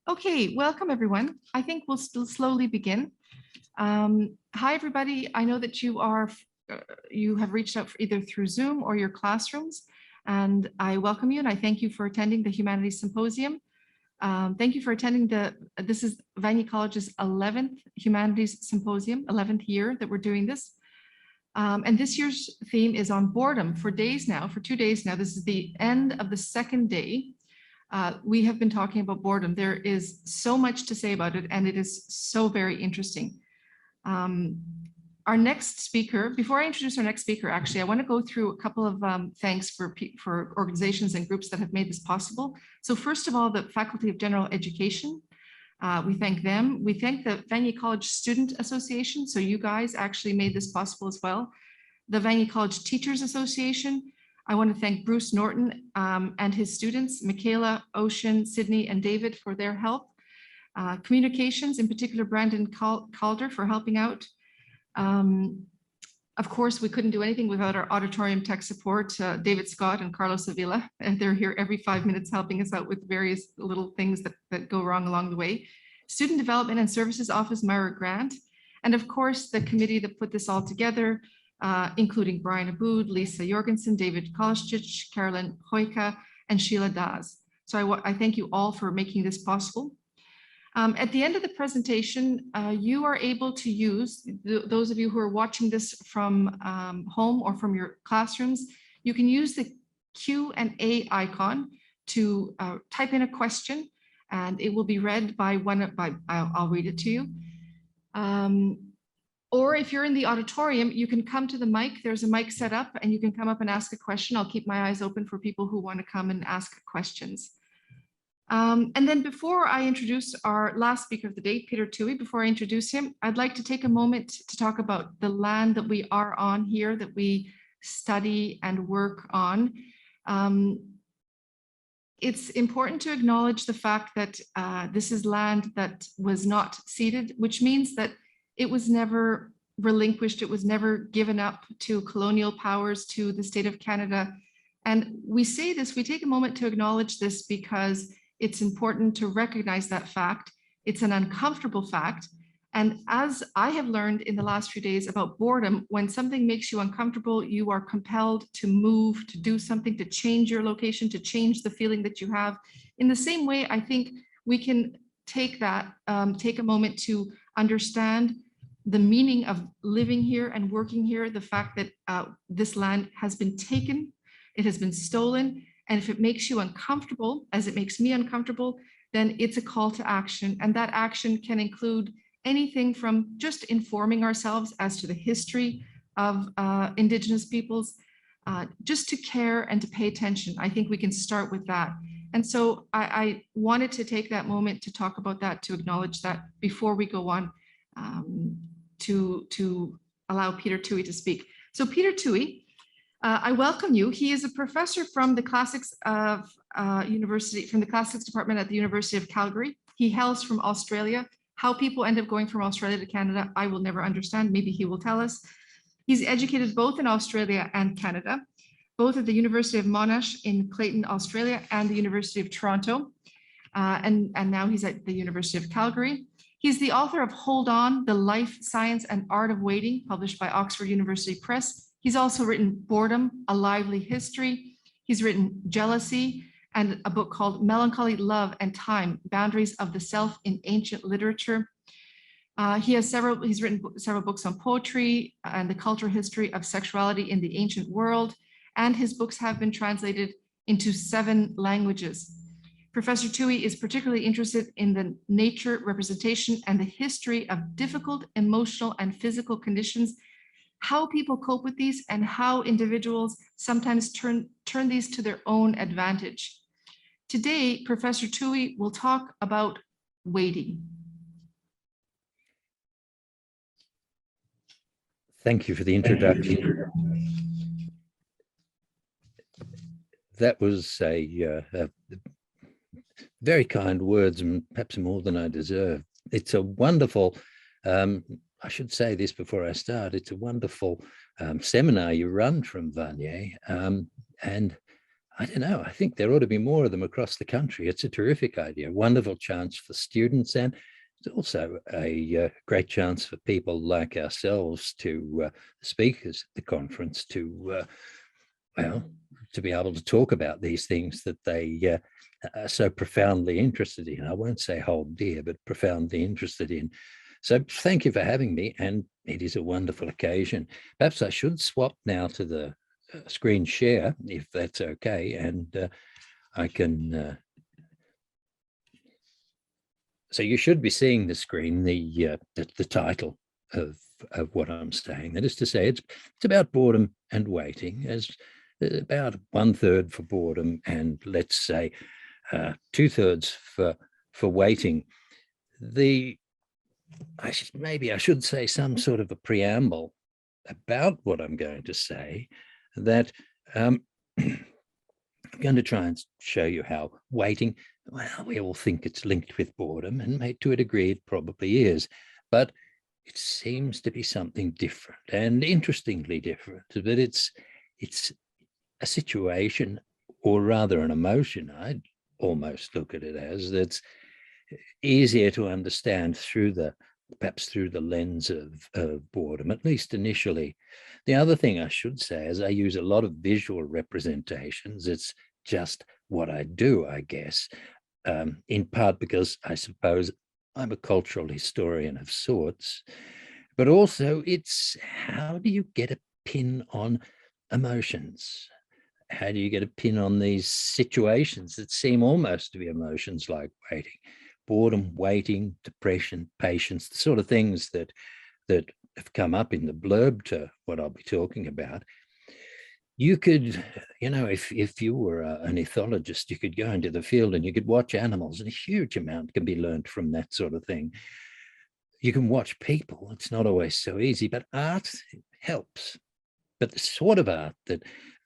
Okay, welcome everyone. I think we'll still slowly begin. Hi everybody. I know that you have reached out either through Zoom or your classrooms, and I welcome you and I thank you for attending the Humanities Symposium. Thank you for attending this is Vanier College's 11th Humanities Symposium, 11th year that we're doing this. And this year's theme is on boredom for 2 days now. This is the end of the second day. We have been talking about boredom. There is so much to say about it, and it is so very interesting. Our next speaker, before I introduce our next speaker, actually, I want to go through a couple of thanks for organizations and groups that have made this possible. So first of all, the Faculty of General Education, we thank them. We thank the Vanier College Student Association. So you guys actually made this possible as well. The Vanier College Teachers Association. I want to thank Bruce Norton and his students, Michaela, Ocean, Sydney, and David for their help. Communications, in particular, Brandon Calder for helping out. Of course, we couldn't do anything without our auditorium tech support, David Scott and Carlos Avila, and they're here every 5 minutes helping us out with various little things that go wrong along the way. Student Development and Services Office, Myra Grant, and of course, the committee that put this all together, including Brian Aboud, Lisa Jorgensen, David Kolostic, Carolyn Hoika, and Sheila Daz. So I thank you all for making this possible. At the end of the presentation, you are able to use, those of you who are watching this from home or from your classrooms, you can use the Q&A icon to type in a question, and it will be read by I'll read it to you. Or if you're in the auditorium, you can come to the mic. There's a mic set up and you can come up and ask a question. I'll keep my eyes open for people who want to come and ask questions. And then before I introduce our last speaker of the day, Peter Toohey, before I introduce him, I'd like to take a moment to talk about the land that we are on here, that we study and work on. It's important to acknowledge the fact that this is land that was not ceded, which means that it was never relinquished, it was never given up to colonial powers, to the state of Canada. And we say this, we take a moment to acknowledge this because it's important to recognize that fact. It's an uncomfortable fact. And as I have learned in the last few days about boredom, when something makes you uncomfortable, you are compelled to move, to do something, to change your location, to change the feeling that you have. In the same way, I think we can take a moment to understand the meaning of living here and working here, the fact that this land has been taken, it has been stolen, and if it makes you uncomfortable, as it makes me uncomfortable, then it's a call to action. And that action can include anything from just informing ourselves as to the history of Indigenous peoples, just to care and to pay attention. I think we can start with that. And so I wanted to take that moment to talk about that, to acknowledge that before we go on to allow Peter Toohey to speak. So Peter Toohey, I welcome you. He is a professor from the Classics of from the Classics Department at the University of Calgary. He hails from Australia. How people end up going from Australia to Canada, I will never understand. Maybe he will tell us. He's educated both in Australia and Canada, both at the University of Monash in Clayton, Australia, and the University of Toronto. And now he's at the University of Calgary. He's the author of Hold On, The Life, Science, and Art of Waiting, published by Oxford University Press. He's also written Boredom, A Lively History. He's written Jealousy, and a book called Melancholy, Love, and Time, Boundaries of the Self in Ancient Literature. He's written several books on poetry and the cultural history of sexuality in the ancient world, and his books have been translated into 7 languages. Professor Toohey is particularly interested in the nature, representation, and the history of difficult emotional and physical conditions, how people cope with these, and how individuals sometimes turn these to their own advantage. Today, Professor Toohey will talk about waiting. Thank you for the introduction. That was a very kind words, and perhaps more than I deserve. It's a wonderful, I should say this before I start, it's a wonderful seminar you run from Vanier, and I don't know. I think there ought to be more of them across the country. It's a terrific idea, wonderful chance for students, and it's also a great chance for people like ourselves to speakers at the conference to, well, to be able to talk about these things that they are so profoundly interested in. I won't say hold dear, but profoundly interested in. So thank you for having me, and it is a wonderful occasion. Perhaps I should swap now to the screen share, if that's okay, and I can. So you should be seeing the screen, the title of what I'm saying. That is to say, it's about boredom and waiting, as about 1/3 for boredom, and let's say 2/3 for waiting. Maybe I should say some sort of a preamble about what I'm going to say, that I'm going to try and show you how waiting, well, we all think it's linked with boredom, and to a degree it probably is, but it seems to be something different, and interestingly different. But it's a situation, or rather an emotion, I'd almost look at it as, that's easier to understand perhaps through the lens of boredom, at least initially. The other thing I should say is I use a lot of visual representations. It's just what I do, I guess, in part because I suppose I'm a cultural historian of sorts, but also it's how do you get a pin on emotions? How do you get a pin on these situations that seem almost to be emotions, like waiting? Boredom, waiting, depression, patience, the sort of things that have come up in the blurb to what I'll be talking about. You could, if you were an ethologist, you could go into the field and you could watch animals, and a huge amount can be learned from that sort of thing. You can watch people. It's not always so easy, but art helps. But the sort of art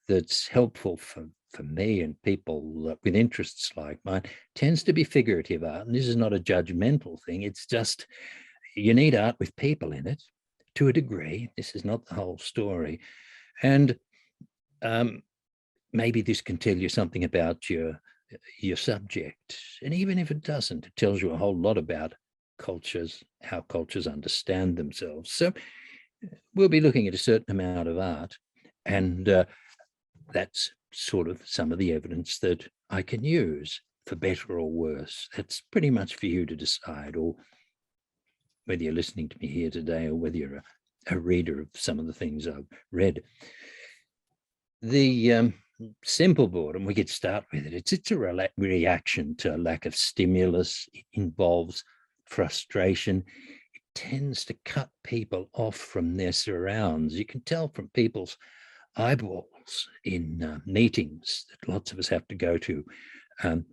that's helpful for me and people with interests like mine tends to be figurative art. And this is not a judgmental thing. It's just, you need art with people in it to a degree. This is not the whole story. And maybe this can tell you something about your subject. And even if it doesn't, it tells you a whole lot about cultures, how cultures understand themselves. So we'll be looking at a certain amount of art, and that's sort of some of the evidence that I can use, for better or worse. That's pretty much for you to decide, or whether you're listening to me here today or whether you're a reader of some of the things I've read. The simple boredom, we could start with it. It's a reaction to a lack of stimulus. It involves frustration. It tends to cut people off from their surrounds. You can tell from people's eyeballs in meetings that lots of us have to go to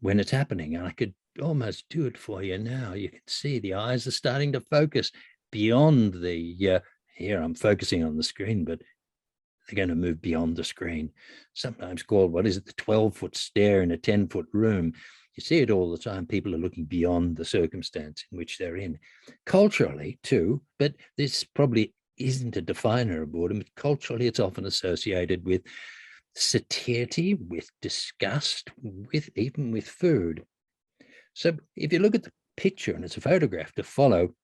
when it's happening. And I could almost do it for you now. You can see the eyes are starting to focus beyond the, here I'm focusing on the screen, but they're going to move beyond the screen, sometimes called, what is it, the 12-foot stare in a 10-foot room. You see it all the time. People are looking beyond the circumstance in which they're in. Culturally too, but this probably isn't a definer of boredom. But culturally, it's often associated with satiety, with disgust, even with food. So if you look at the picture, and it's a photograph to follow,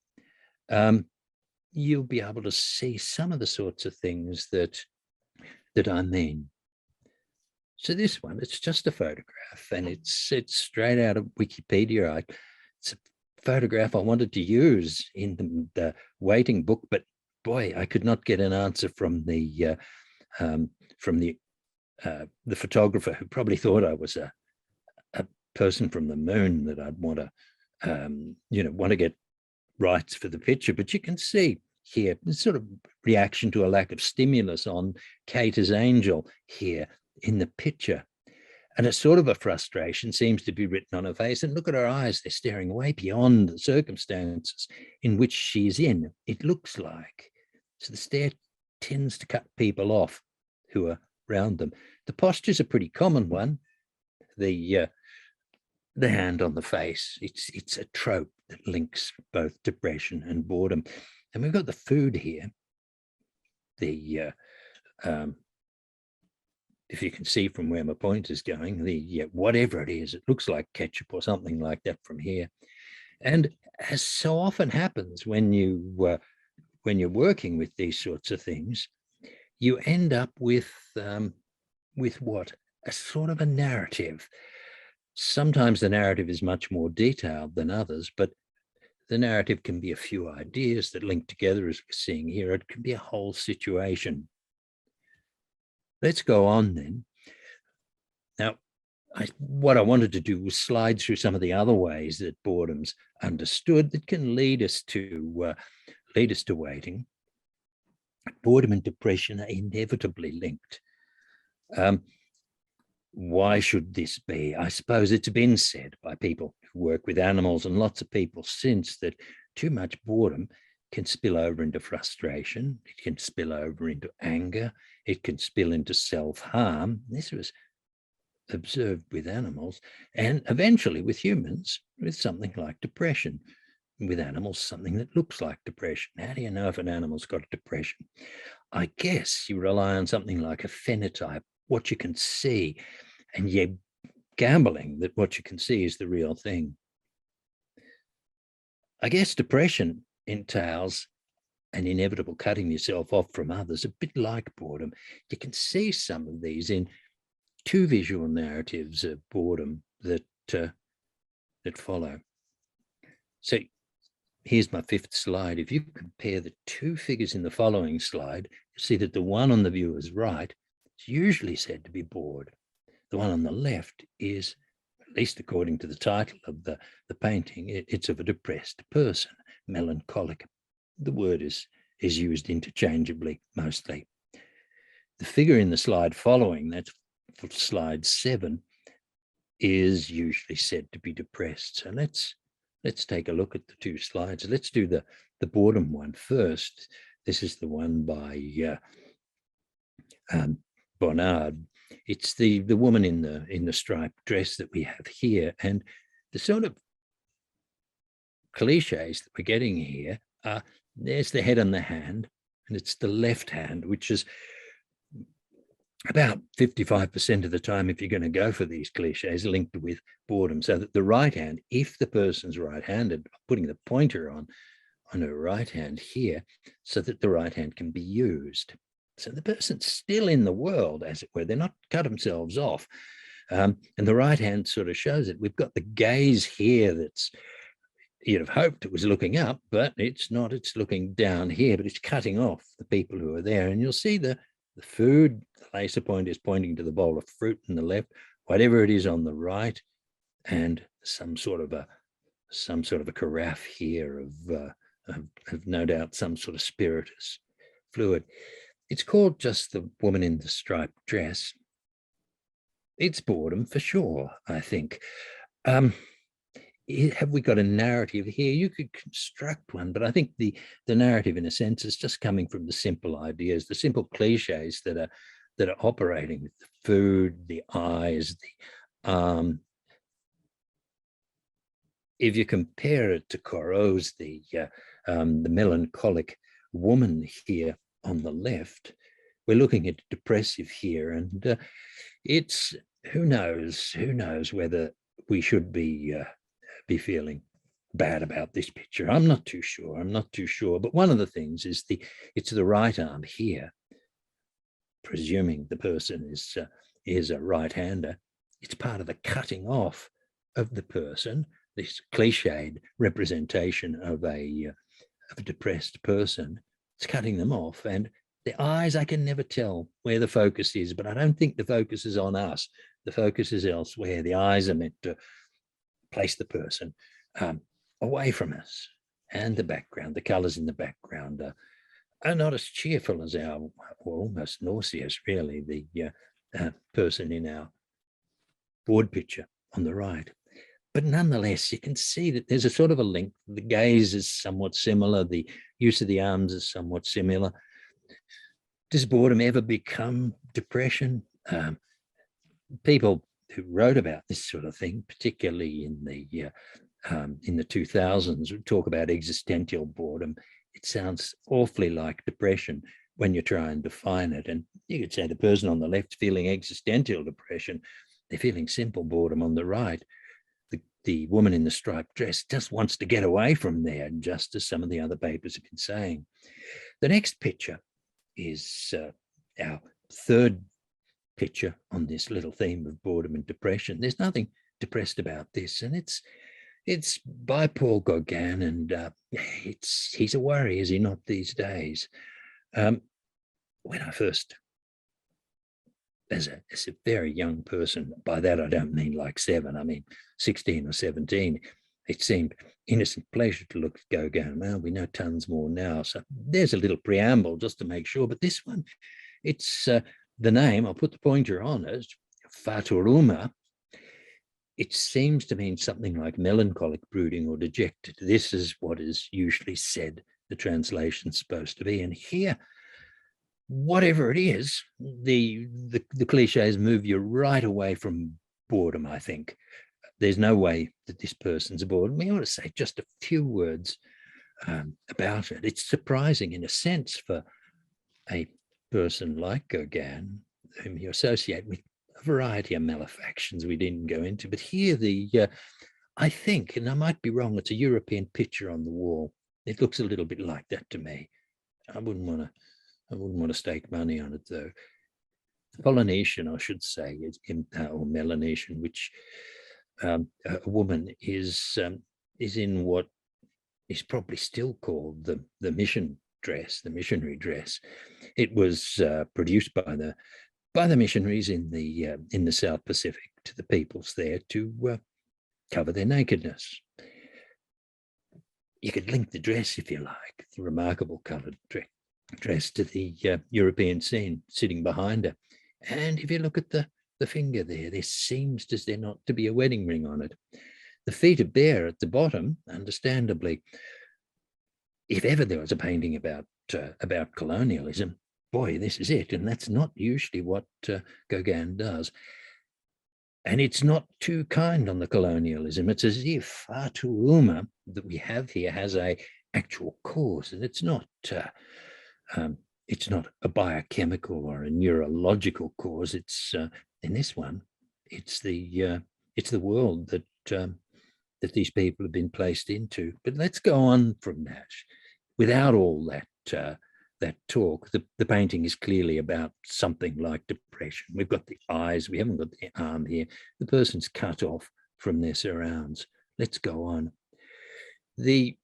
you'll be able to see some of the sorts of things that I mean. So this one, it's just a photograph, and it's straight out of Wikipedia. It's a photograph I wanted to use in the waiting book, but boy, I could not get an answer from the photographer, who probably thought I was a person from the moon that I'd want to get rights for the picture. But you can see here the sort of reaction to a lack of stimulus on Cater's angel here in the picture. And a sort of a frustration seems to be written on her face. And look at her eyes, they're staring way beyond the circumstances in which she's in, it looks like. So the stare tends to cut people off who are around them. The posture's a pretty common one. The hand on the face, it's a trope that links both depression and boredom. And we've got the food here, the if you can see from where my pointer's going, the whatever it is, it looks like ketchup or something like that from here. And as so often happens when you're working with these sorts of things, you end up with what? A sort of a narrative. Sometimes the narrative is much more detailed than others, but the narrative can be a few ideas that link together, as we're seeing here. It can be a whole situation. Let's go on then. Now, what I wanted to do was slide through some of the other ways that boredom's understood that can lead us to waiting. Boredom and depression are inevitably linked. Why should this be? I suppose it's been said by people who work with animals and lots of people since that too much boredom can spill over into frustration. It can spill over into anger. It can spill into self-harm. This was observed with animals and eventually with humans with something like depression. With animals, something that looks like depression. How do you know if an animal's got depression? I guess you rely on something like a phenotype, what you can see, and you're gambling that what you can see is the real thing. I guess depression entails an inevitable cutting yourself off from others, a bit like boredom. You can see some of these in two visual narratives of boredom that follow. So here's my fifth slide. If you compare the two figures in the following slide, you see that the one on the viewer's right is usually said to be bored. The one on the left is, at least according to the title of the painting, it's of a depressed person, melancholic. The word is used interchangeably mostly. The figure in the slide following, that's slide 7, is usually said to be depressed. So let's take a look at the two slides. Let's do the boredom one first. This is the one by Bonnard. It's the woman in the striped dress that we have here, and the sort of cliches that we're getting here are, there's the head and the hand, and it's the left hand, which is about 55% of the time, if you're going to go for these cliches, linked with boredom. So that the right hand, if the person's right-handed, putting the pointer on her right hand here, so that the right hand can be used. So the person's still in the world, as it were. They're not cut themselves off. And the right hand sort of shows it. We've got the gaze here that's, you'd have hoped it was looking up, but it's not. It's looking down here, but it's cutting off the people who are there. And you'll see the food, the laser point is pointing to the bowl of fruit on the left, whatever it is on the right, and some sort of a carafe here of no doubt some sort of spirituous fluid. It's called just the woman in the striped dress. It's boredom for sure, I think. Have we got a narrative here? You could construct one, but I think the narrative, in a sense, is just coming from the simple ideas, the simple cliches that are operating with the food, the eyes, the arm. If you compare it to Corot's, the melancholic woman here on the left, we're looking at depressive here, and it's who knows whether we should be feeling bad about this picture. I'm not too sure. But one of the things is it's the right arm here, presuming the person is a right-hander. It's part of the cutting off of the person, this cliched representation of a depressed person. It's cutting them off. And the eyes, I can never tell where the focus is, but I don't think the focus is on us. The focus is elsewhere. The eyes are meant to place the person away from us, and the background, the colors in the background are not as cheerful as or almost nauseous, really, the person in our board picture on the right. But nonetheless, you can see that there's a sort of a link. The gaze is somewhat similar. The use of the arms is somewhat similar. Does boredom ever become depression? People who wrote about this sort of thing, particularly in the 2000s, would talk about existential boredom. It sounds awfully like depression, when you try and define it. And you could say the person on the left feeling existential depression, they're feeling simple boredom on the right. The woman in the striped dress just wants to get away from there, just as some of the other papers have been saying. The next picture is our third picture on this little theme of boredom and depression. There's nothing depressed about this, and it's by Paul Gogan, and he's a worry, is he not, these days? When I first, as a very young person, by that I don't mean like 7, I mean 16 or 17, it seemed innocent pleasure to look at Gogan. Well, we know tons more now, so there's a little preamble just to make sure. But this one, it's the name, I'll put the pointer on it, Faturuma. It seems to mean something like melancholic, brooding, or dejected. This is what is usually said the translation's supposed to be. And here, whatever it is, the cliches move you right away from boredom, I think. There's no way that this person's bored. We ought to say just a few words about it. It's surprising in a sense for a person like Gogan, whom you associate with a variety of malefactions we didn't go into. But here I think, and I might be wrong, it's a European picture on the wall. It looks a little bit like that to me. I wouldn't want to stake money on it, though. Polynesian, I should say, or Melanesian, which a woman is in what is probably still called the mission dress, the missionary dress. It was produced by the missionaries in the South Pacific to the peoples there to cover their nakedness. You could link the dress, if you like, the remarkable coloured dress, to the European scene sitting behind her. And if you look at the finger there seems as there not to be a wedding ring on it. The feet are bare at the bottom, understandably. If ever there was a painting about colonialism, boy, this is it. And that's not usually what Gogan does. And it's not too kind on the colonialism. It's as if Faturuma that we have here has a actual cause, and it's not a biochemical or a neurological cause. It's in this one, it's the world that these people have been placed into. But let's go on from that. Without all that talk, the painting is clearly about something like depression. We've got the eyes, we haven't got the arm here. The person's cut off from their surrounds. Let's go on. The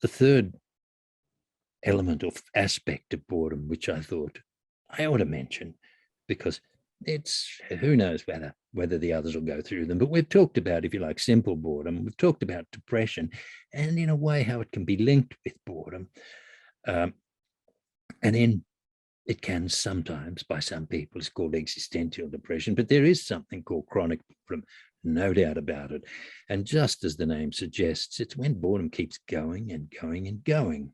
third element or aspect of boredom, which I thought I ought to mention, because it's, who knows whether the others will go through them, but we've talked about, if you like, simple boredom. We've talked about depression, and in a way how it can be linked with boredom. And then it can sometimes, by some people, it's called existential depression, but there is something called chronic boredom, no doubt about it. And just as the name suggests, it's when boredom keeps going and going and going.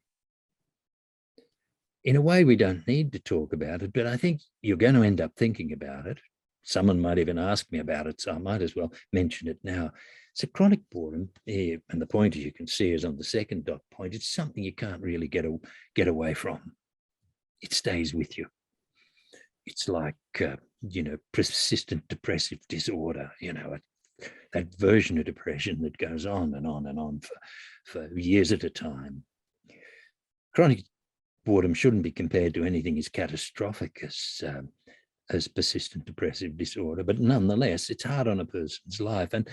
In a way, we don't need to talk about it, but I think you're going to end up thinking about it. Someone might even ask me about it, so I might as well mention it now. So chronic boredom, and the point, as you can see, is on the second dot point. It's something you can't really get away from. It stays with you. It's like, persistent depressive disorder, that version of depression that goes on and on and on for years at a time. Chronic boredom shouldn't be compared to anything as catastrophic as persistent depressive disorder, but nonetheless, it's hard on a person's life. And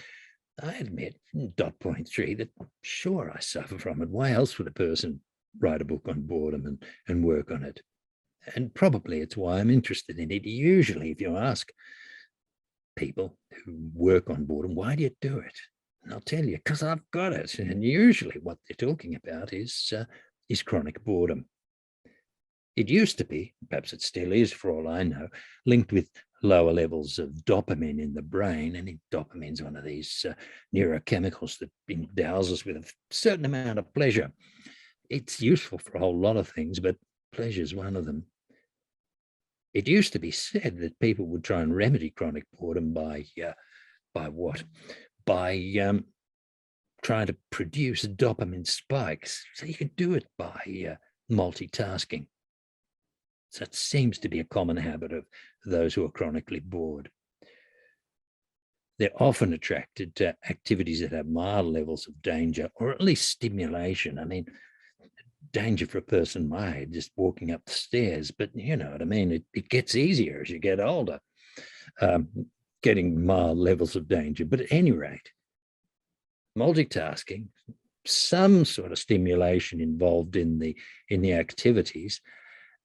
I admit, dot point 3, that sure, I suffer from it. Why else would a person write a book on boredom and work on it? And probably it's why I'm interested in it. Usually, if you ask people who work on boredom, why do you do it? And I'll tell you, because I've got it. And usually what they're talking about is chronic boredom. It used to be, perhaps it still is for all I know, linked with lower levels of dopamine in the brain. And dopamine's one of these neurochemicals that endows us with a certain amount of pleasure. It's useful for a whole lot of things, but pleasure is one of them. It used to be said that people would try and remedy chronic boredom by what? By trying to produce dopamine spikes. So you could do it by multitasking. So it seems to be a common habit of those who are chronically bored. They're often attracted to activities that have mild levels of danger, or at least stimulation. I mean, danger for a person my age, just walking up the stairs, but you know what I mean? It gets easier as you get older, getting mild levels of danger. But at any rate, multitasking, some sort of stimulation involved in the activities.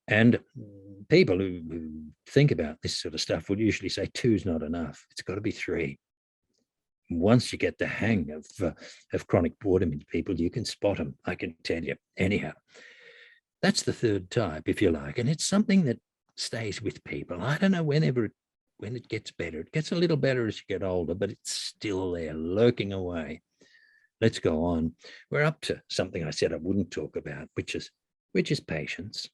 And people who think about this sort of stuff would usually say 2 is not enough. It's got to be 3. Once you get the hang of chronic boredom in people, you can spot them, I can tell you. Anyhow, that's the third type, if you like, and it's something that stays with people. I don't know when it gets better. It gets a little better as you get older, but it's still there, lurking away. Let's go on. We're up to something I said I wouldn't talk about, which is patience.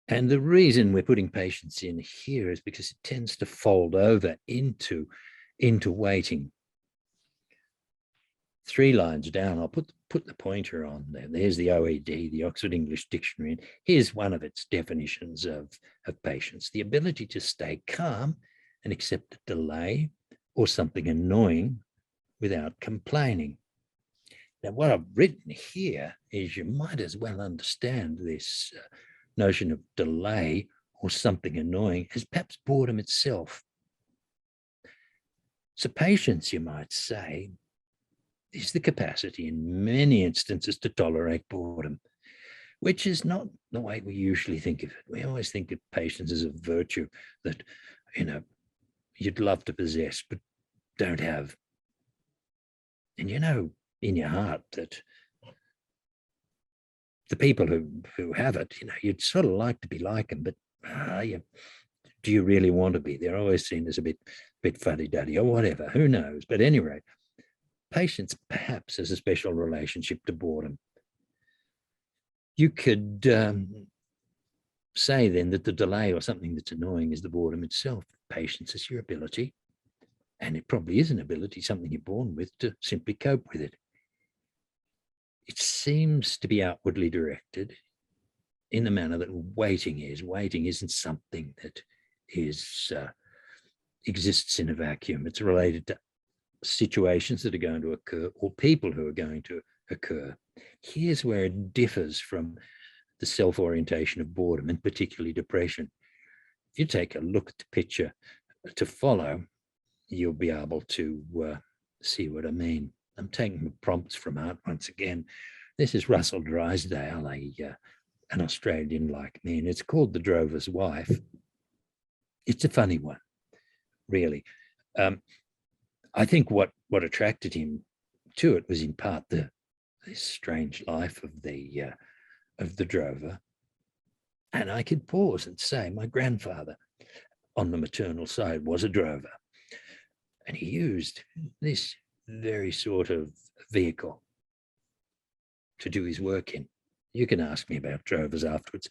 And the reason we're putting patience in here is because it tends to fold over into waiting. 3 lines down, I'll put the pointer on there. There's the OED, the Oxford English Dictionary. And here's one of its definitions of patience: the ability to stay calm and accept a delay or something annoying without complaining. Now, what I've written here is you might as well understand this notion of delay or something annoying as perhaps boredom itself. So patience, you might say, is the capacity in many instances to tolerate boredom, which is not the way we usually think of it. We always think of patience as a virtue that, you know, you'd love to possess but don't have. And you know in your heart that the people who have it, you know, you'd sort of like to be like them, but do you really want to be? They're always seen as a bit fuddy-duddy or whatever, who knows? But at any rate, patience perhaps has a special relationship to boredom. You could say then that the delay or something that's annoying is the boredom itself. Patience is your ability, and it probably is an ability, something you're born with, to simply cope with it. It seems to be outwardly directed in the manner that waiting is. Waiting isn't something that exists in a vacuum. It's related to situations that are going to occur or people who are going to occur. Here's where it differs from the self-orientation of boredom, and particularly depression. If you take a look at the picture to follow, you'll be able to see what I mean. I'm taking the prompts from art once again. This is Russell Drysdale, an Australian like me, and it's called The Drover's Wife. It's a funny one, really. I think what attracted him to it was in part this strange life of the drover. And I could pause and say my grandfather on the maternal side was a drover, and he used this very sort of vehicle to do his work in. You can ask me about drovers afterwards.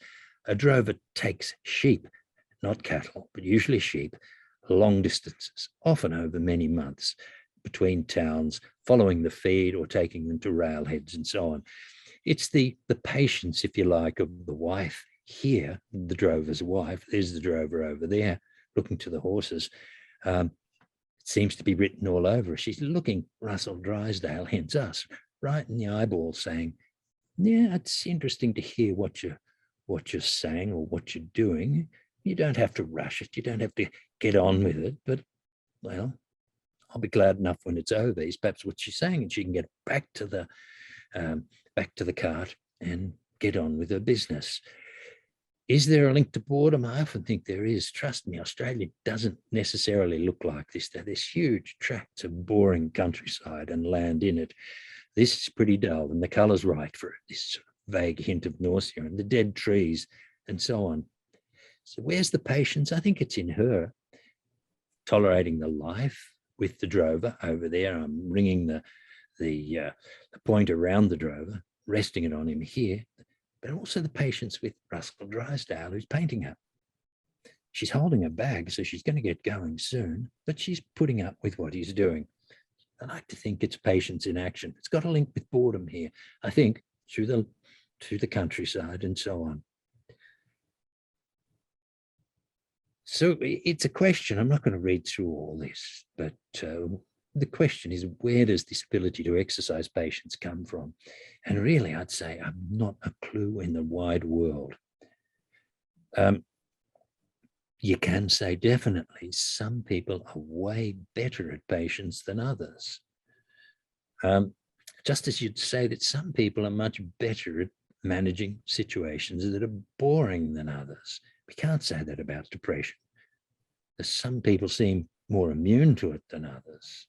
A drover takes sheep, not cattle, but usually sheep, long distances, often over many months, between towns, following the feed or taking them to railheads and so on. It's the patience, if you like, of the wife here, the drover's wife. There's the drover over there looking to the horses. It seems to be written all over. She's looking Russell Drysdale, hence us, right in the eyeball, saying, yeah, it's interesting to hear what you're saying or what you're doing. You don't have to rush it. You don't have to get on with it. But, well, I'll be glad enough when it's over, is perhaps what she's saying, and she can get back to the cart and get on with her business. Is there a link to boredom? I often think there is. Trust me, Australia doesn't necessarily look like this. There's huge tracts of boring countryside and land in it. This is pretty dull, and the colour's right for it, this sort of vague hint of nausea and the dead trees and so on. So where's the patience? I think it's in her, tolerating the life with the drover over there. I'm ringing the point around the drover, resting it on him here, but also the patience with Russell Drysdale, who's painting her. She's holding a bag, so she's going to get going soon, but she's putting up with what he's doing. I like to think it's patience in action. It's got a link with boredom here, I think, through to the countryside and so on. So it's a question. I'm not going to read through all this, but the question is, where does this ability to exercise patience come from? And really, I'd say I've not a clue in the wide world. You can say definitely some people are way better at patience than others. Just as you'd say that some people are much better at managing situations that are boring than others. We can't say that about depression. Some people seem more immune to it than others.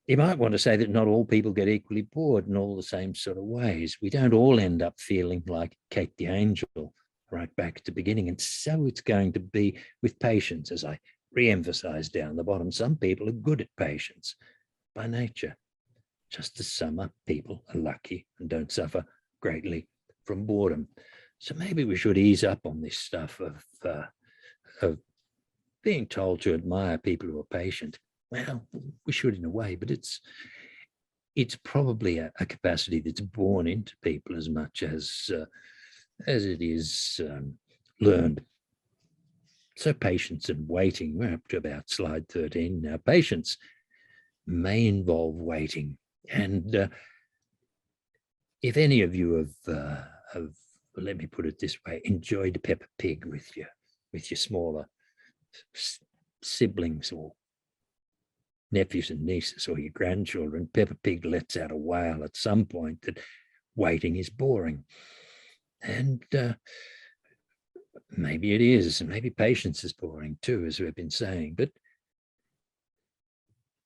You might want to say that not all people get equally bored in all the same sort of ways. We don't all end up feeling like Kate the Angel right back at the beginning. And so it's going to be with patience, as I re-emphasize down the bottom. Some people are good at patience by nature, just as some people are lucky and don't suffer greatly from boredom. So maybe we should ease up on this stuff of being told to admire people who are patient. Well, we should in a way, but it's probably a capacity that's born into people as much as it is learned. So patience and waiting, we're up to about slide 13 now. Patience may involve waiting. And if any of you have, let me put it this way, enjoyed Peppa Pig with your smaller siblings or nephews and nieces or your grandchildren, Peppa Pig lets out a wail at some point that waiting is boring. And maybe it is, and maybe patience is boring too, as we've been saying. But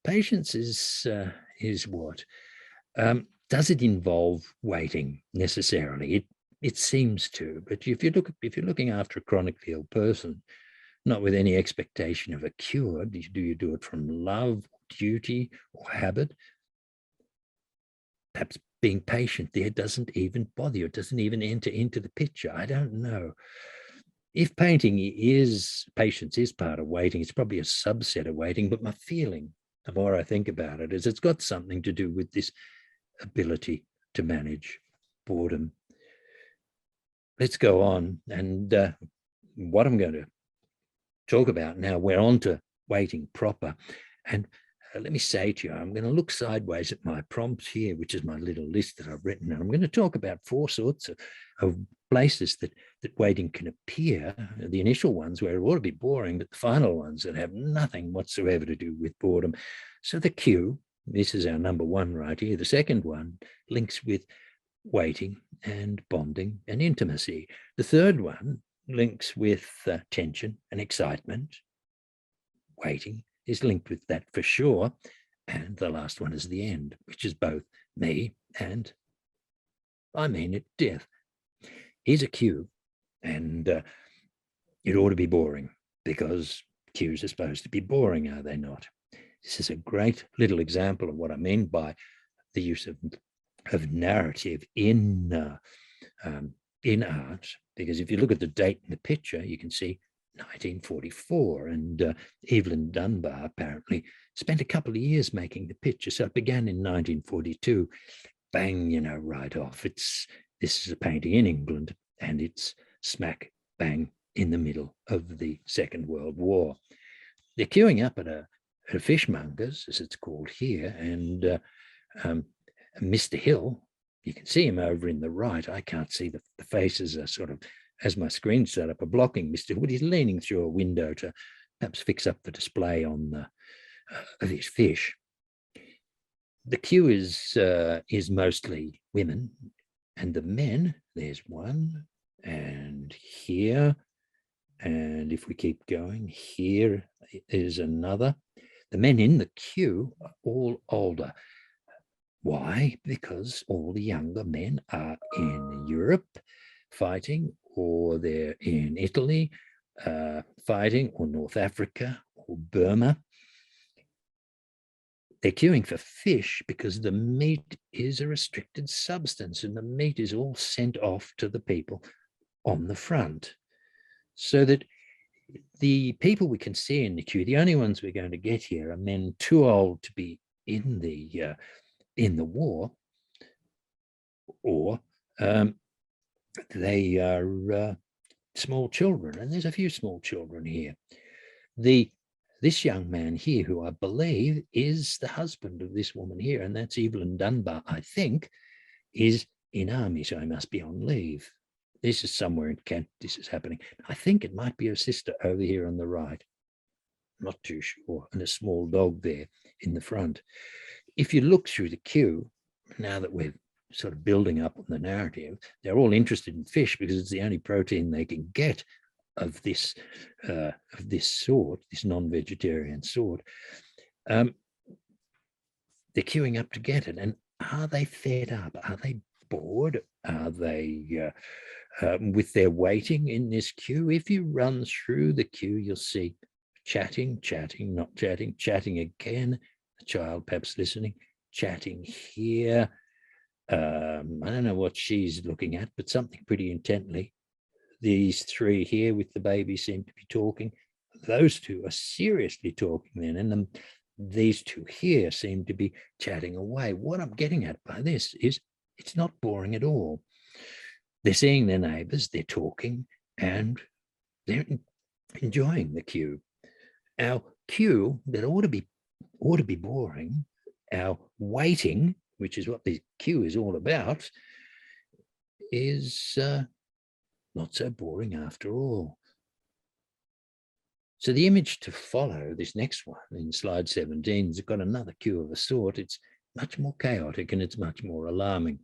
patience is what? Does it involve waiting necessarily? It seems to, but if you're looking after a chronically ill person, not with any expectation of a cure, do you do it from love, duty, or habit? Perhaps being patient there doesn't even bother you. It doesn't even enter into the picture. I don't know. If patience is part of waiting, it's probably a subset of waiting, but my feeling, the more I think about it, is it's got something to do with this ability to manage boredom. Let's go on. And what I'm going to talk about now, we're on to waiting proper. And let me say to you, I'm going to look sideways at my prompts here, which is my little list that I've written. And I'm going to talk about 4 sorts of places that waiting can appear. The initial ones where it ought to be boring, but the final ones that have nothing whatsoever to do with boredom. So the cue, this is our number 1 right here. The second one links with waiting and bonding and intimacy. The third one links with tension and excitement. Waiting is linked with that for sure. And the last one is the end, which is both me and, I mean it, death. Here's a cue, and it ought to be boring, because cues are supposed to be boring, are they not? This is a great little example of what I mean by the use of narrative in art, because if you look at the date in the picture, you can see 1944, and Evelyn Dunbar apparently spent a couple of years making the picture. So it began in 1942, bang, right off. This is a painting in England, and it's smack bang in the middle of the Second World War. They're queuing up at a fishmonger's, as it's called here, and Mr. Hill, you can see him over in the right. I can't see the faces are sort of, as my screen set up, are blocking Mr. Hill, but he's leaning through a window to perhaps fix up the display on of his fish. The queue is mostly women, and the men, there's one, and here, and if we keep going, here is another. The men in the queue are all older. Why? Because all the younger men are in Europe fighting, or they're in Italy fighting, or North Africa, or Burma. They're queuing for fish because the meat is a restricted substance, and the meat is all sent off to the people on the front. So that the people we can see in the queue, the only ones we're going to get here are men too old to be in the war, or they are small children, and there's a few small children here. This young man here, who I believe is the husband of this woman here, and that's Evelyn Dunbar, I think, is in army, so he must be on leave. This is somewhere in Kent, this is happening. I think it might be her sister over here on the right. Not too sure. And a small dog there in the front. If you look through the queue, now that we're sort of building up on the narrative, they're all interested in fish because it's the only protein they can get of this sort, this non-vegetarian sort. They're queuing up to get it. And are they fed up? Are they bored? Are they with their waiting in this queue? If you run through the queue, you'll see chatting, not chatting again, the child perhaps listening, chatting here. I don't know what she's looking at, but something pretty intently. These three here with the baby seem to be talking. Those two are seriously talking then, and these two here seem to be chatting away. What I'm getting at by this is it's not boring at all. They're seeing their neighbors, they're talking, and they're enjoying the queue. Our queue that ought to be boring, our waiting, which is what the queue is all about, is not so boring after all. So the image to follow, this next one in slide 17, has got another queue of a sort. It's much more chaotic and it's much more alarming.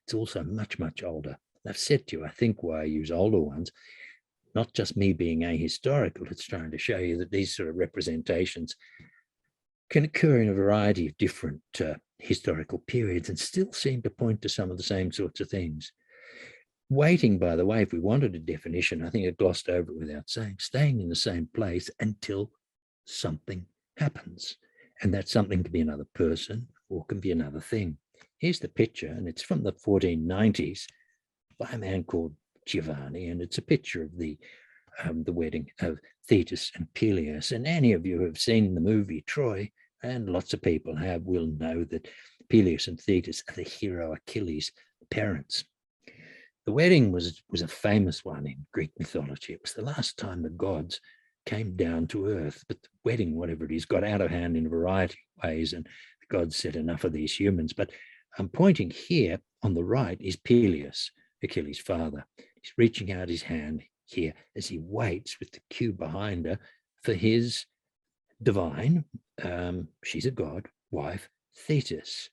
It's also much, much older. I've said to you, I think why I use older ones, not just me being ahistorical, it's trying to show you that these sort of representations can occur in a variety of different historical periods and still seem to point to some of the same sorts of things. Waiting, by the way, if we wanted a definition, I think I glossed over it without saying, staying in the same place until something happens. And that something can be another person or can be another thing. Here's the picture, and it's from the 1490s by a man called Giovanni, and it's a picture of the wedding of Thetis and Peleus. And any of you who have seen the movie Troy, and lots of people have, will know that Peleus and Thetis are the hero Achilles' parents. The wedding was a famous one in Greek mythology. It was the last time the gods came down to earth, but the wedding, whatever it is, got out of hand in a variety of ways, and the gods said enough of these humans. But I'm pointing here on the right is Peleus, Achilles' father. He's reaching out his hand here as he waits with the queue behind her for his divine, she's a god, wife, Thetis.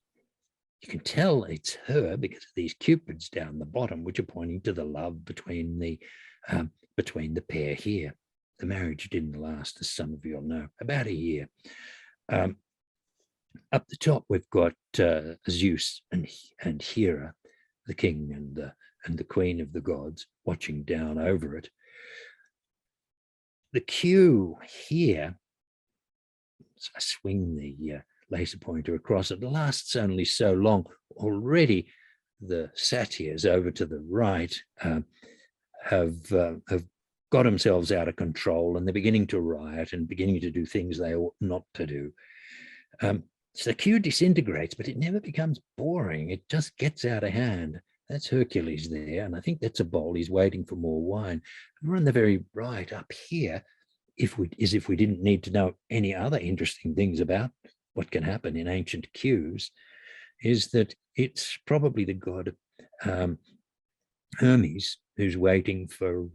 You can tell it's her because of these cupids down the bottom, which are pointing to the love between the pair here. The marriage didn't last, as some of you will know, about a year. Up the top, we've got Zeus and Hera, the king and the queen of the gods, watching down over it. The queue here, so I swing the laser pointer across, it lasts only so long. Already the satyrs over to the right have got themselves out of control, and they're beginning to riot and beginning to do things they ought not to do. So the queue disintegrates, but it never becomes boring. It just gets out of hand. That's Hercules there, and I think that's a bowl. He's waiting for more wine. We're on the very right up here, if we didn't need to know any other interesting things about what can happen in ancient queues, is that it's probably the god Hermes who's waiting for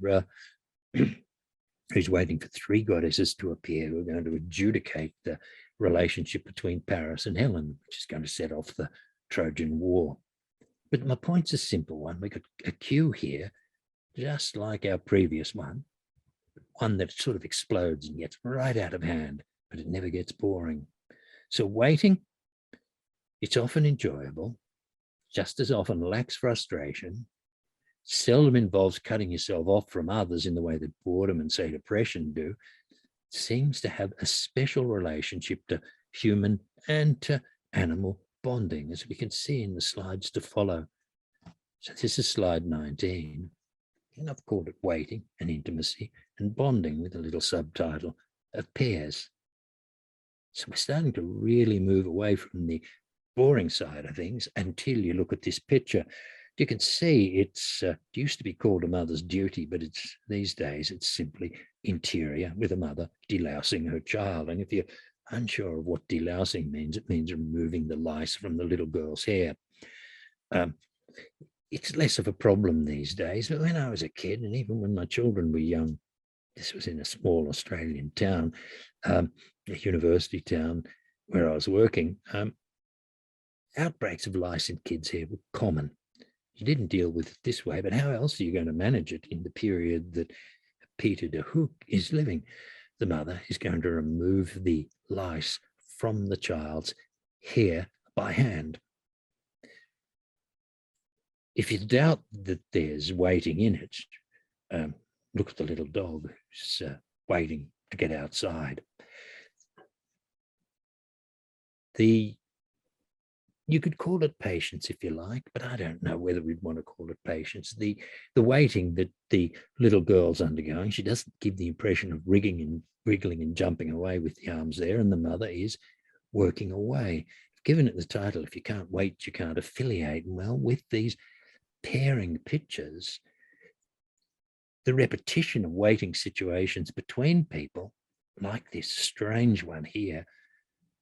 three goddesses to appear who are going to adjudicate the relationship between Paris and Helen, which is going to set off the Trojan War. But my point's a simple one. We got a queue here, just like our previous one that sort of explodes and gets right out of hand, but it never gets boring. So waiting, it's often enjoyable, just as often lacks frustration, seldom involves cutting yourself off from others in the way that boredom and, say, depression do. It seems to have a special relationship to human and to animal bonding, as we can see in the slides to follow. So this is slide 19, and I've called it waiting and intimacy and bonding with a little subtitle of pairs. So we're starting to really move away from the boring side of things until you look at this picture. You can see it used to be called a mother's duty, but these days it's simply interior, with a mother delousing her child. And if you're unsure of what delousing means, it means removing the lice from the little girl's hair. It's less of a problem these days, but when I was a kid, and even when my children were young, this was in a small Australian town, a university town where I was working, outbreaks of lice in kids' hair were common. You didn't deal with it this way, but how else are you going to manage it in the period that Peter de Hoek is living? The mother is going to remove the lice from the child's hair by hand. If you doubt that there's waiting in it, look at the little dog who's waiting to get outside. You could call it patience if you like, but I don't know whether we'd want to call it patience. The waiting that the little girl's undergoing, she doesn't give the impression of wriggling and jumping away with the arms there, and the mother is working away. Given it the title, if you can't wait, you can't affiliate. Well, with these pairing pictures, the repetition of waiting situations between people, like this strange one here,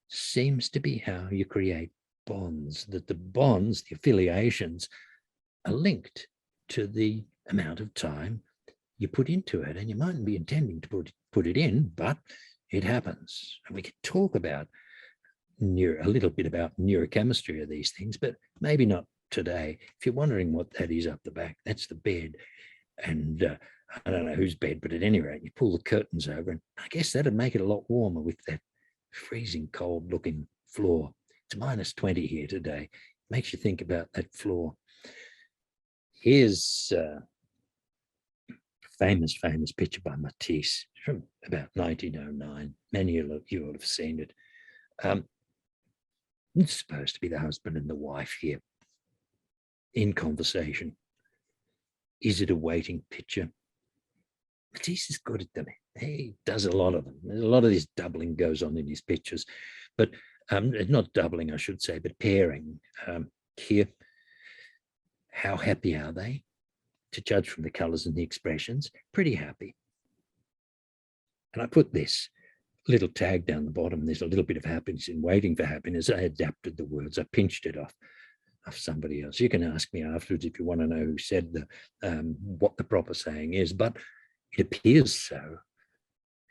seems to be how you create bonds, that the bonds, the affiliations, are linked to the amount of time you put into it. And you mightn't be intending to put it in, but it happens. And we could talk about a little bit about neurochemistry of these things, but maybe not today. If you're wondering what that is up the back, that's the bed. And I don't know whose bed, but at any rate, you pull the curtains over, and I guess that'd make it a lot warmer with that freezing cold looking floor. It's minus 20 here today. Makes you think about that floor. Here's a famous picture by Matisse from about 1909. Many of you will have seen it. It's supposed to be the husband and the wife here in conversation. Is it a waiting picture? Matisse is good at them. He does a lot of them. There's a lot of this doubling goes on in his pictures, but not doubling, I should say, but pairing. Here, how happy are they? To judge from the colors and the expressions, pretty happy. And I put this little tag down the bottom. There's a little bit of happiness in waiting for happiness. I adapted the words. I pinched it off somebody else. You can ask me afterwards if you want to know who said what the proper saying is, but it appears so.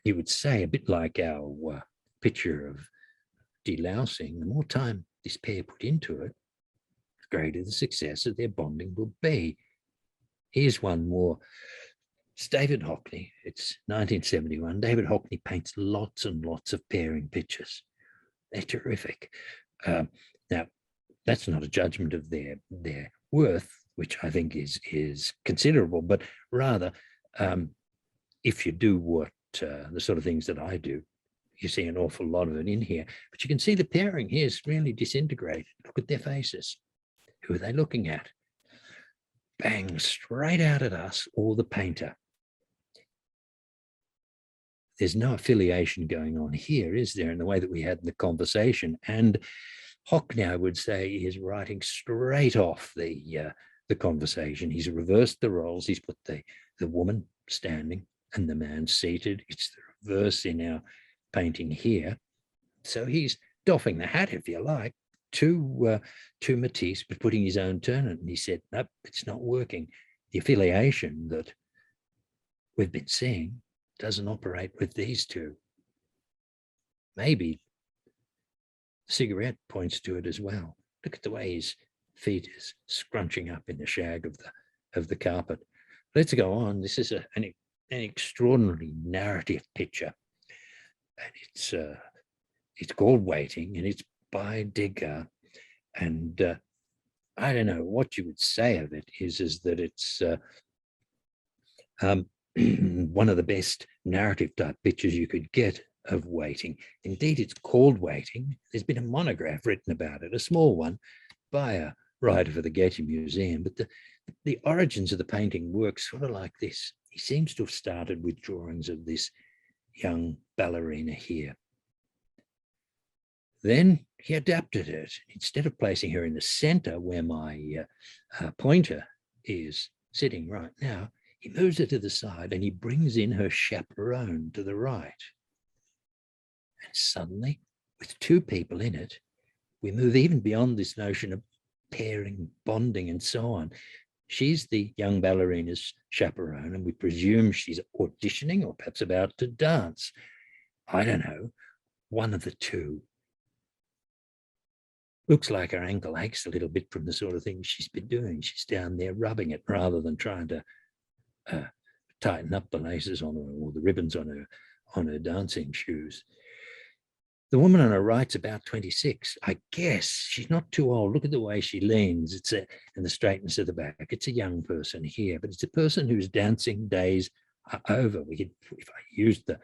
You would say, a bit like our picture of delousing, the more time this pair put into it, the greater the success of their bonding will be. Here's one more. It's David Hockney. It's 1971. David Hockney paints lots and lots of pairing pictures. They're terrific. Now, that's not a judgment of their worth, which I think is considerable, but rather, if you do what the sort of things that I do, you see an awful lot of it in here. But you can see the pairing here is really disintegrated. Look at their faces. Who are they looking at? Bang, straight out at us or the painter. There's no affiliation going on here, is there, in the way that we had in the conversation? And Hockney, I would say, is writing straight off the conversation. He's reversed the roles. He's put the woman standing and the man seated. It's the reverse in our painting here. So he's doffing the hat, if you like, to Matisse, but putting his own turn on it. And he said, nope, it's not working. The affiliation that we've been seeing doesn't operate with these two. Maybe the cigarette points to it as well. Look at the way his feet is scrunching up in the shag of the carpet. Let's go on. This is an extraordinarily narrative picture. And it's called Waiting, and it's by Degas. And I don't know what you would say of it is that it's one of the best narrative type pictures you could get of waiting. Indeed, it's called Waiting. There's been a monograph written about it, a small one by a writer for the Getty Museum. But the origins of the painting work sort of like this. He seems to have started with drawings of this young ballerina here. Then he adapted it. Instead of placing her in the center where my pointer is sitting right now, he moves her to the side and he brings in her chaperone to the right. And suddenly, with two people in it, we move even beyond this notion of pairing, bonding, and so on. She's the young ballerina's chaperone, and we presume she's auditioning or perhaps about to dance. I don't know, one of the two. Looks like her ankle aches a little bit from the sort of thing she's been doing. She's down there rubbing it rather than trying to tighten up the laces on her or the ribbons on her dancing shoes. The woman on her right's about 26. I guess she's not too old. Look at the way she leans. And the straightness of the back. It's a young person here, but it's a person whose dancing days are over. If I used the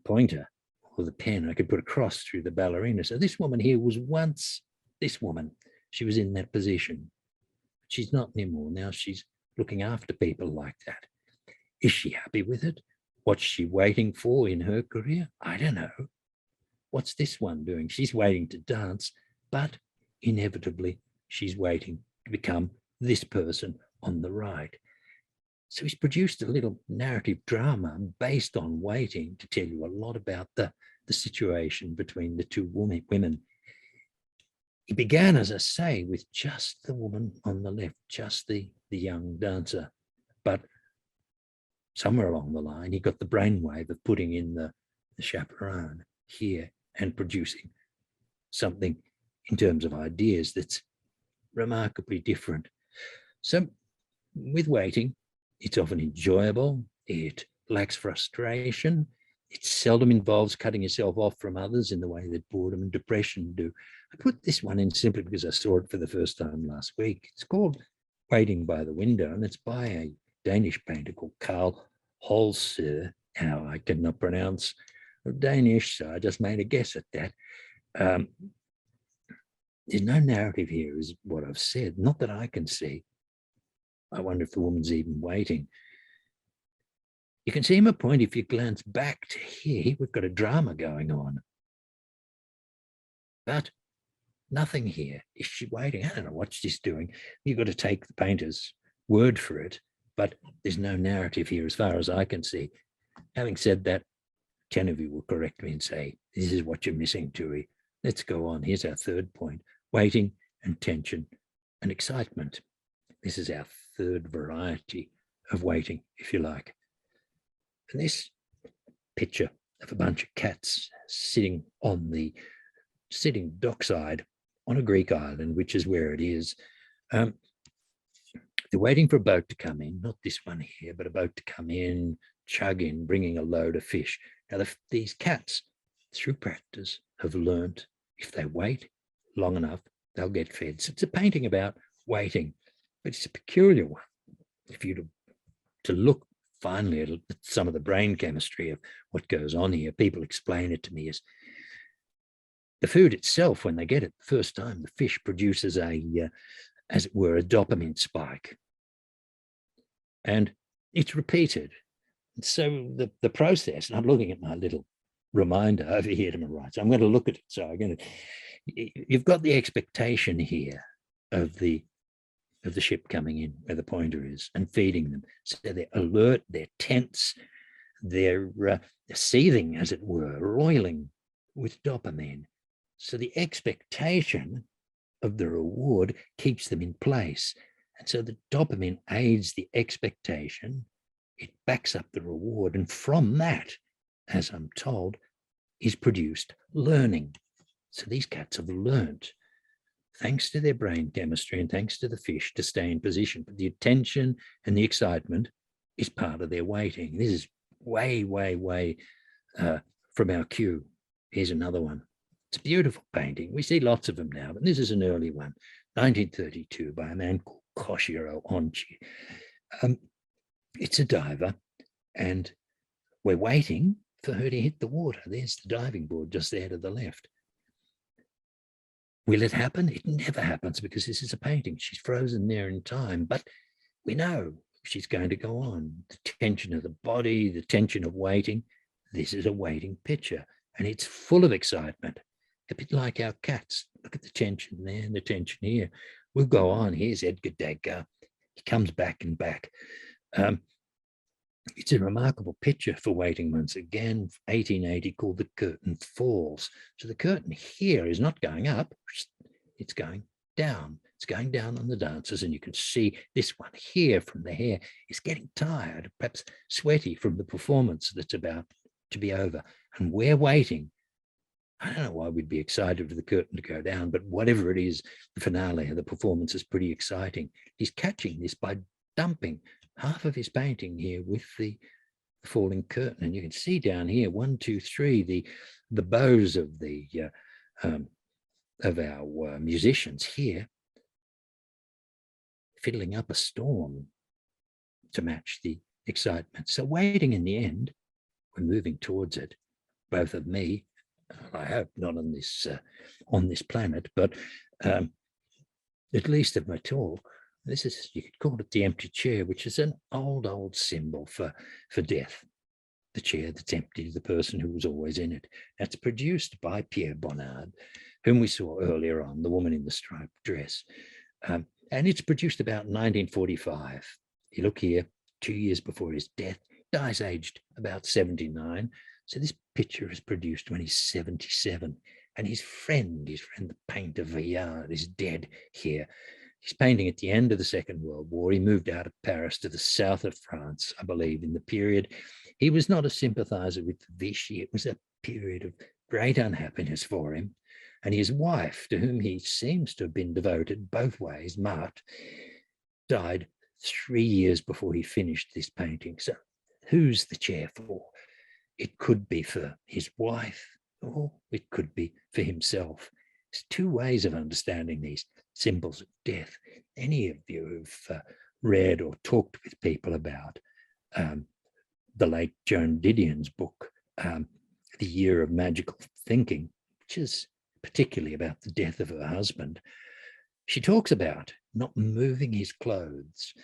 pointer or the pen, I could put a cross through the ballerina. So this woman here was once this woman. She was in that position. She's not anymore. Now she's looking after people like that. Is she happy with it? What's she waiting for in her career? I don't know. What's this one doing? She's waiting to dance, but inevitably she's waiting to become this person on the right. So he's produced a little narrative drama based on waiting to tell you a lot about the situation between the two women. He began, as I say, with just the woman on the left, just the young dancer. But somewhere along the line, he got the brainwave of putting in the chaperone here and producing something in terms of ideas that's remarkably different. So with waiting, it's often enjoyable, it lacks frustration, it seldom involves cutting yourself off from others in the way that boredom and depression do. I put this one in simply because I saw it for the first time last week. It's called Waiting by the Window, and it's by a Danish painter called Carl Holsø. Now, I cannot pronounce Danish, so I just made a guess at that. There's no narrative here, is what I've said, not that I can see. I wonder if the woman's even waiting. You can see my point if you glance back to here. We've got a drama going on. But nothing here. Is she waiting? I don't know what she's doing. You've got to take the painter's word for it, but there's no narrative here as far as I can see. Having said that, 10 of you will correct me and say, this is what you're missing, Toohey. Let's go on. Here's our third point: waiting and tension and excitement. This is our third variety of waiting, if you like. And this picture of a bunch of cats sitting dockside on a Greek island, which is where it is. They're waiting for a boat to come in, not this one here, but a boat to come in, chug in, bringing a load of fish. Now, these cats, through practice, have learned if they wait long enough, they'll get fed. So it's a painting about waiting, but it's a peculiar one. If you to look finally at some of the brain chemistry of what goes on here, people explain it to me as the food itself, when they get it the first time, the fish produces as it were, a dopamine spike. And it's repeated. So the process, and I'm looking at my little reminder over here to my right, so I'm going to look at it. So you've got the expectation here of the ship coming in where the pointer is and feeding them. So they're alert, they're tense, they're seething, as it were, roiling with dopamine. So the expectation of the reward keeps them in place. And so the dopamine aids the expectation. It backs up the reward. And from that, as I'm told, is produced learning. So these cats have learned, thanks to their brain chemistry and thanks to the fish, to stay in position. But the attention and the excitement is part of their waiting. This is way, way, way from our cue. Here's another one. It's a beautiful painting. We see lots of them now, but this is an early one, 1932, by a man called Koshiro Onchi. It's a diver, and we're waiting for her to hit the water. There's the diving board just there to the left. Will it happen? It never happens because this is a painting. She's frozen there in time, but we know she's going to go on. The tension of the body, the tension of waiting. This is a waiting picture, and it's full of excitement. a bit like our cats. Look at the tension there and the tension here. We'll go on. Here's Edgar Degas. He comes back and back. It's a remarkable picture for waiting once again, 1880, called The Curtain Falls. So the curtain here is not going up, it's going down. It's going down on the dancers, and you can see this one here from the hair is getting tired, perhaps sweaty from the performance that's about to be over. And we're waiting. I don't know why we'd be excited for the curtain to go down, but whatever it is, the finale of the performance is pretty exciting. He's catching this by dumping half of his painting here with the falling curtain. And you can see down here, 1, 2, 3, the bows of our musicians here, fiddling up a storm to match the excitement. So waiting, in the end, we're moving towards it, both of me, I hope not on this planet, but at least of my talk. This is, you could call it the empty chair, which is an old symbol for death. The chair that's empty, the person who was always in it. That's produced by Pierre Bonnard, whom we saw earlier on, the woman in the striped dress. And it's produced about 1945. You look here, 2 years before his death, dies aged about 79. So this picture is produced when he's 77. And his friend, the painter Villard, is dead here. He's painting at the end of the Second World War. He moved out of Paris to the south of France, I believe, in the period. He was not a sympathizer with Vichy. It was a period of great unhappiness for him. And his wife, to whom he seems to have been devoted both ways, Marthe, died 3 years before he finished this painting. So who's the chair for? It could be for his wife, or it could be for himself. There's two ways of understanding these symbols of death. Any of you who've read or talked with people about the late Joan Didion's book, The Year of Magical Thinking, which is particularly about the death of her husband, she talks about not moving his clothes,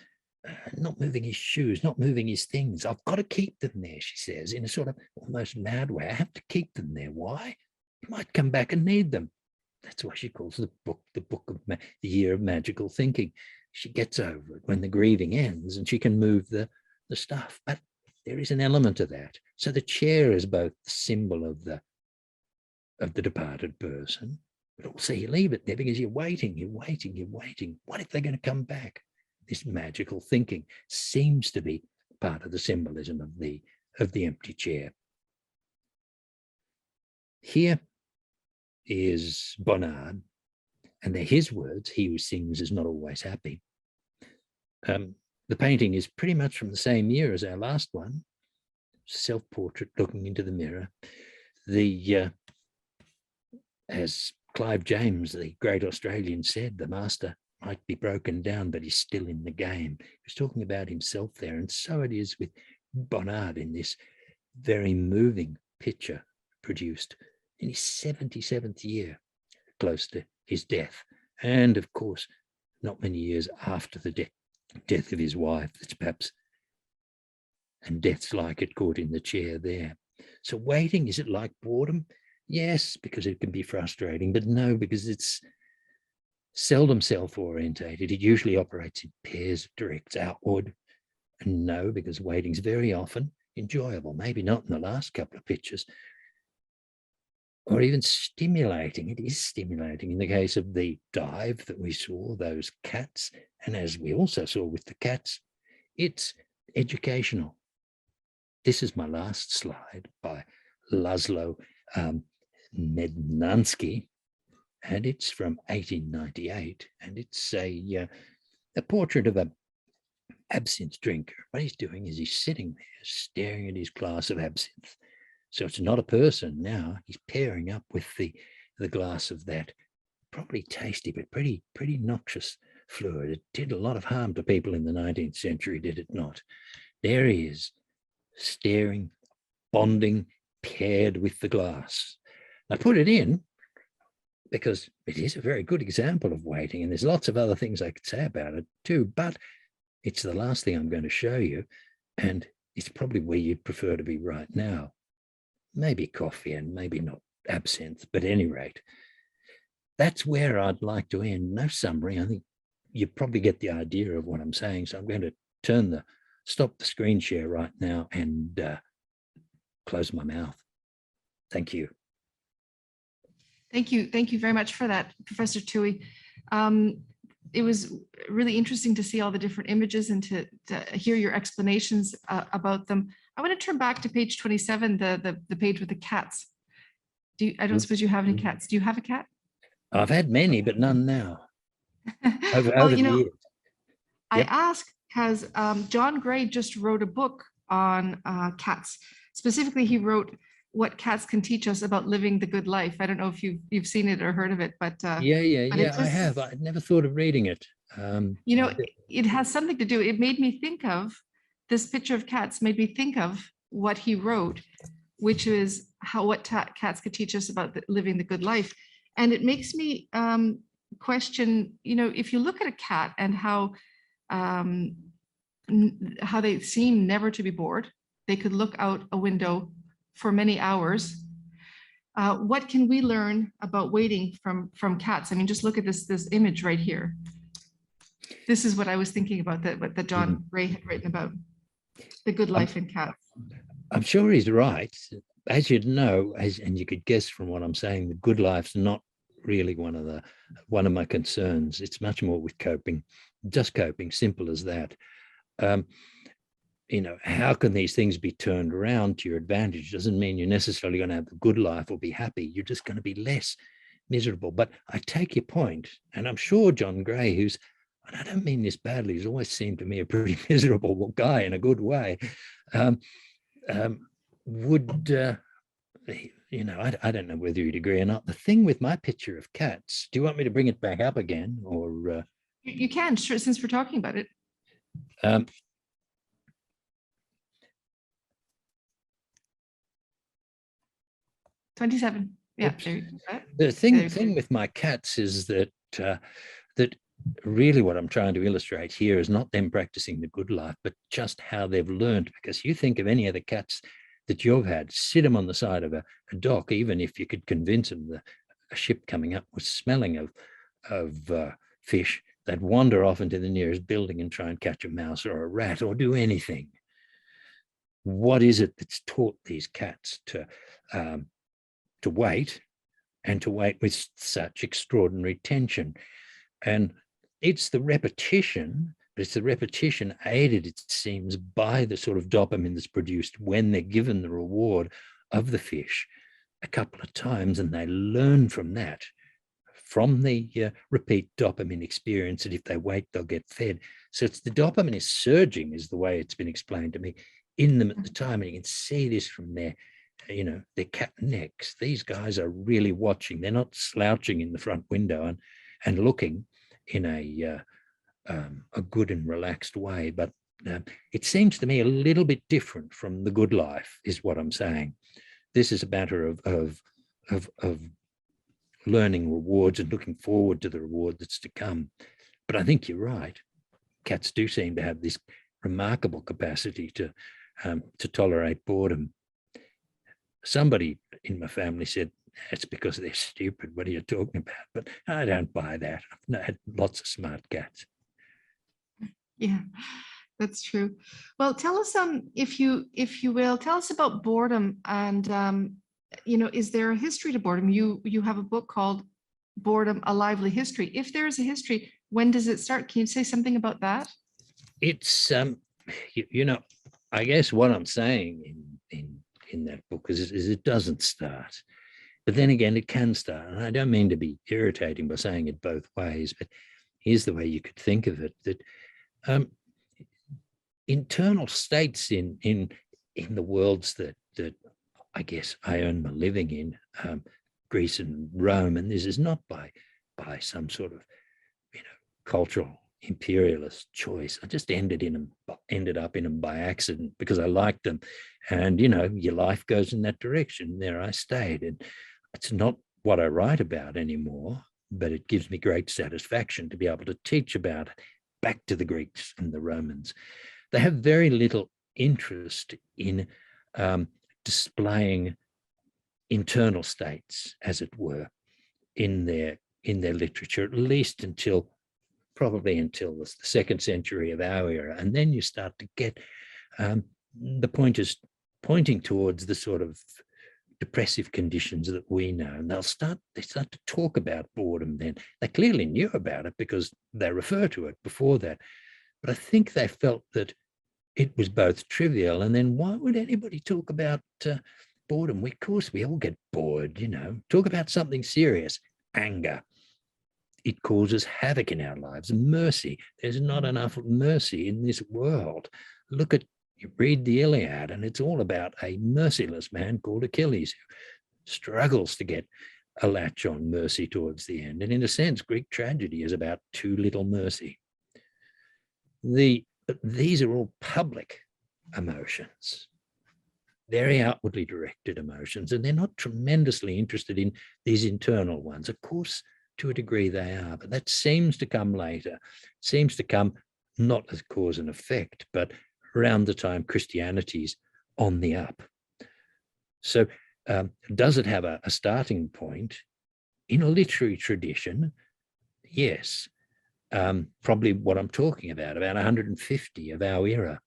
not moving his shoes, not moving his things. I've got to keep them there, she says, in a sort of almost mad way. I have to keep them there. Why? He might come back and need them. That's why she calls the book of the Year of Magical Thinking. She gets over it when the grieving ends and she can move the stuff. But there is an element of that. So the chair is both the symbol of the departed person, but also you leave it there because you're waiting. What if they're going to come back? This magical thinking seems to be part of the symbolism of the empty chair. Here is Bonnard, and they're his words. He who sings is not always happy. The painting is pretty much from the same year as our last one, self-portrait looking into the mirror. As Clive James, the great Australian, said, the master might be broken down, but he's still in the game. He was talking about himself there, and so it is with Bonnard in this very moving picture produced in his 77th year, close to his death. And of course, not many years after the death of his wife, that's perhaps, and death's like it caught in the chair there. So waiting, is it like boredom? Yes, because it can be frustrating, but no, because it's seldom self-orientated. It usually operates in pairs, directs outward. And no, because waiting's very often enjoyable, maybe not in the last couple of pictures, or even stimulating. It is stimulating in the case of the dive that we saw, those cats. And as we also saw with the cats, it's educational. This is my last slide by Laszlo Mednansky, and it's from 1898, and it's a portrait of an absinthe drinker. What he's doing is he's sitting there staring at his glass of absinthe. So it's not a person now. He's pairing up with the glass of that probably tasty but pretty noxious fluid. It did a lot of harm to people in the 19th century, did it not? There he is, staring, bonding, paired with the glass. I put it in because it is a very good example of waiting, and there's lots of other things I could say about it too, but it's the last thing I'm going to show you, and it's probably where you'd prefer to be right now. Maybe coffee and maybe not absinthe. But at any rate, that's where I'd like to end. No summary. I think you probably get the idea of what I'm saying. So I'm going to stop the screen share right now and close my mouth. Thank you. Thank you. Thank you very much for that, Professor Toohey. It was really interesting to see all the different images and to hear your explanations about them. I want to turn back to page 27, the page with the cats. I don't suppose you have any cats. Do you have a cat? I've had many, but none now. Over Well, the years. I Yep. ask because John Gray just wrote a book on cats. Specifically, he wrote What Cats Can Teach Us About Living the Good Life. I don't know if you've seen it or heard of it, but Yeah, but I have. I never thought of reading it. It has something to do. It made me think of this picture of cats. Made me think of what he wrote, which is what cats could teach us about living the good life, and it makes me question. If you look at a cat and how they seem never to be bored, they could look out a window for many hours. What can we learn about waiting from cats? I mean, just look at this image right here. This is what I was thinking about, that John Gray had written about the good life in cats. I'm sure he's right. As you'd know, and you could guess from what I'm saying, the good life's not really one of my concerns. It's much more with coping, just coping, simple as that. How can these things be turned around to your advantage? Doesn't mean you're necessarily going to have a good life or be happy. You're just going to be less miserable. But I take your point, and I'm sure John Gray, and I don't mean this badly, he's always seemed to me a pretty miserable guy in a good way, would, I don't know whether you'd agree or not. The thing with my picture of cats, do you want me to bring it back up again? Or You can, sure, since we're talking about it. 27. Yeah. The thing with my cats is that that really what I'm trying to illustrate here is not them practicing the good life, but just how they've learned. Because you think of any of the cats that you've had, sit them on the side of a dock, even if you could convince them that a ship coming up was smelling of fish, they'd wander off into the nearest building and try and catch a mouse or a rat or do anything. What is it that's taught these cats to wait, and to wait with such extraordinary tension? And it's the repetition, but it's the repetition aided, it seems, by the sort of dopamine that's produced when they're given the reward of the fish a couple of times, and they learn from that, from the repeat dopamine experience, that if they wait, they'll get fed. So it's the dopamine is surging, is the way it's been explained to me, in them at the time. And you can see this from their cat necks. These guys are really watching. They're not slouching in the front window and looking in a good and relaxed way. But it seems to me a little bit different from the good life, is what I'm saying. This is a matter of learning rewards and looking forward to the reward that's to come. But I think you're right. Cats do seem to have this remarkable capacity to tolerate boredom. Somebody in my family said, it's because they're stupid. What are you talking about? But I don't buy that. I've had lots of smart cats. Yeah, that's true. Well, tell us, if you will, tell us about boredom, and is there a history to boredom? You have a book called Boredom: A Lively History. If there is a history, when does it start? Can you say something about that? It's I guess what I'm saying in that book is it doesn't start. But then again, it can start. And I don't mean to be irritating by saying it both ways, but here's the way you could think of it, that internal states in the worlds that I guess I earn my living in, Greece and Rome, and this is not by some sort of cultural imperialist choice. I just ended up in them by accident because I liked them, and your life goes in that direction. There I stayed, and it's not what I write about anymore, but it gives me great satisfaction to be able to teach about it. Back to the Greeks and the Romans, they have very little interest in displaying internal states, as it were, in their literature, at least probably until the 2nd century of our era. And then you start to get the pointers pointing towards the sort of depressive conditions that we know. And they start to talk about boredom then. They clearly knew about it because they refer to it before that. But I think they felt that it was both trivial, and then why would anybody talk about boredom? Of course, we all get bored, Talk about something serious. Anger. It causes havoc in our lives. Mercy. There's not enough mercy in this world. You read the Iliad, and it's all about a merciless man called Achilles who struggles to get a latch on mercy towards the end. And in a sense, Greek tragedy is about too little mercy. These are all public emotions, very outwardly directed emotions, and they're not tremendously interested in these internal ones. Of course, to a degree they are, but that seems to come later. It seems to come not as cause and effect, but around the time Christianity's on the up. So does it have a starting point in a literary tradition? Yes. Probably what I'm talking about 150 of our era.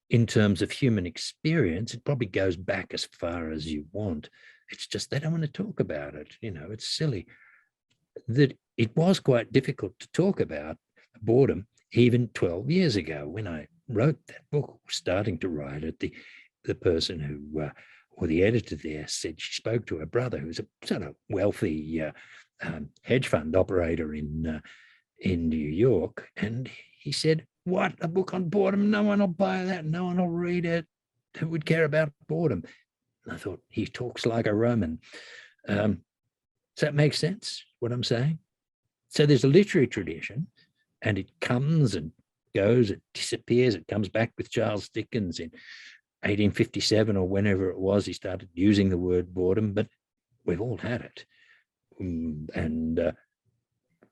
In terms of human experience, it probably goes back as far as you want. It's just they don't want to talk about it. It's silly. That it was quite difficult to talk about boredom even 12 years ago when I wrote that book, starting to write it. The person who, or the editor there, said she spoke to her brother, who's a sort of wealthy hedge fund operator in New York, and he said, "What, a book on boredom? No one will buy that. No one will read it. Who would care about boredom?" And I thought, he talks like a Roman. Does that make sense, what I'm saying? So there's a literary tradition, and it comes and goes, it disappears, it comes back with Charles Dickens in 1857 or whenever it was he started using the word boredom, but we've all had it. And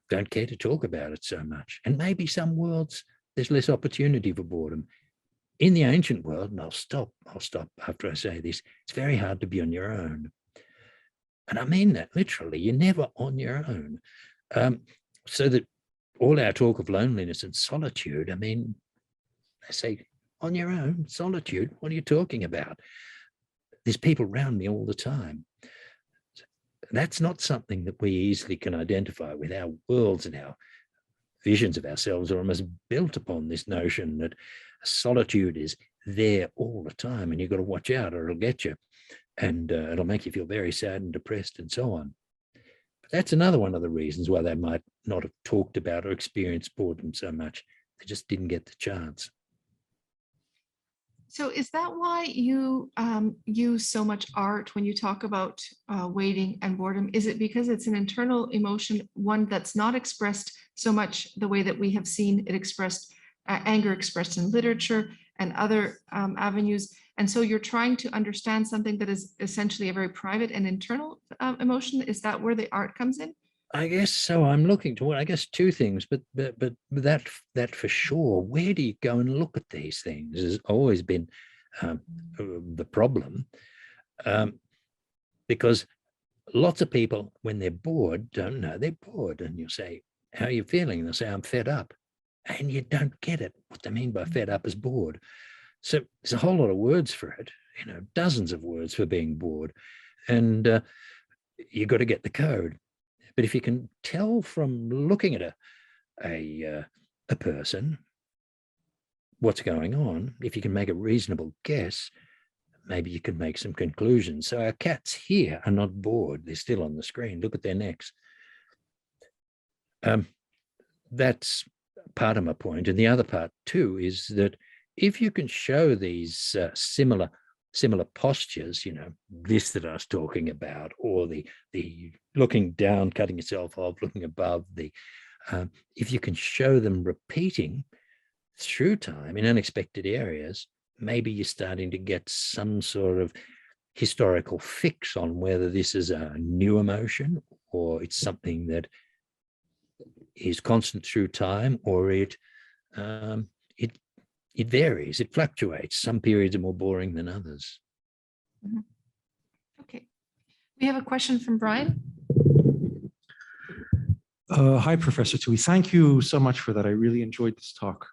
don't care to talk about it so much. And maybe some worlds there's less opportunity for boredom. In the ancient world, and I'll stop after I say this, it's very hard to be on your own. And I mean that literally. You're never on your own. So that all our talk of loneliness and solitude, I mean, I say, on your own, solitude, what are you talking about? There's people around me all the time. That's not something that we easily can identify with. Our worlds and our visions of ourselves are almost built upon this notion that solitude is there all the time, and you've got to watch out or it'll get you, and it'll make you feel very sad and depressed and so on. But that's another one of the reasons why they might not have talked about or experienced boredom so much. They just didn't get the chance. So is that why you use so much art when you talk about waiting and boredom? Is it because it's an internal emotion, one that's not expressed so much the way that we have seen it expressed, anger expressed in literature and other avenues? And so you're trying to understand something that is essentially a very private and internal emotion. Is that where the art comes in? I guess so. I'm looking toward, I guess, two things, but that for sure. Where do you go and look at these things has always been the problem, because lots of people, when they're bored, don't know they're bored, and you say, "How are you feeling?" And they'll say, "I'm fed up," and you don't get it. What they mean by fed up is bored. So there's a whole lot of words for it. Dozens of words for being bored, and you've got to get the code. But if you can tell from looking at a person what's going on, if you can make a reasonable guess, maybe you can make some conclusions. So our cats here are not bored. They're still on the screen. Look at their necks. That's part of my point. And the other part too is that if you can show these similar postures, this that I was talking about, or the looking down, cutting yourself off, looking above, if you can show them repeating through time in unexpected areas, maybe you're starting to get some sort of historical fix on whether this is a new emotion or it's something that is constant through time, or it varies, it fluctuates. Some periods are more boring than others. Mm-hmm. Okay, We have a question from Brian. Hi, Professor Toohey. Thank you so much for that. I really enjoyed this talk.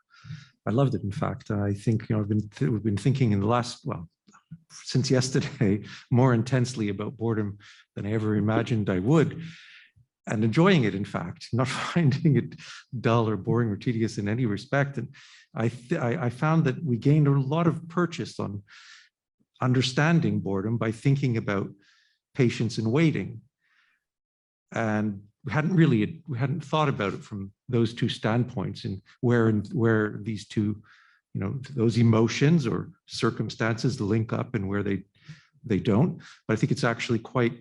I loved it, in fact. I think, we've been thinking in the last, well, since yesterday, more intensely about boredom than I ever imagined I would, and enjoying it, in fact, not finding it dull or boring or tedious in any respect. And I found that we gained a lot of purchase on understanding boredom by thinking about patience and waiting. And we hadn't thought about it from those two standpoints, and where these two, those emotions or circumstances link up and where they don't. But I think it's actually quite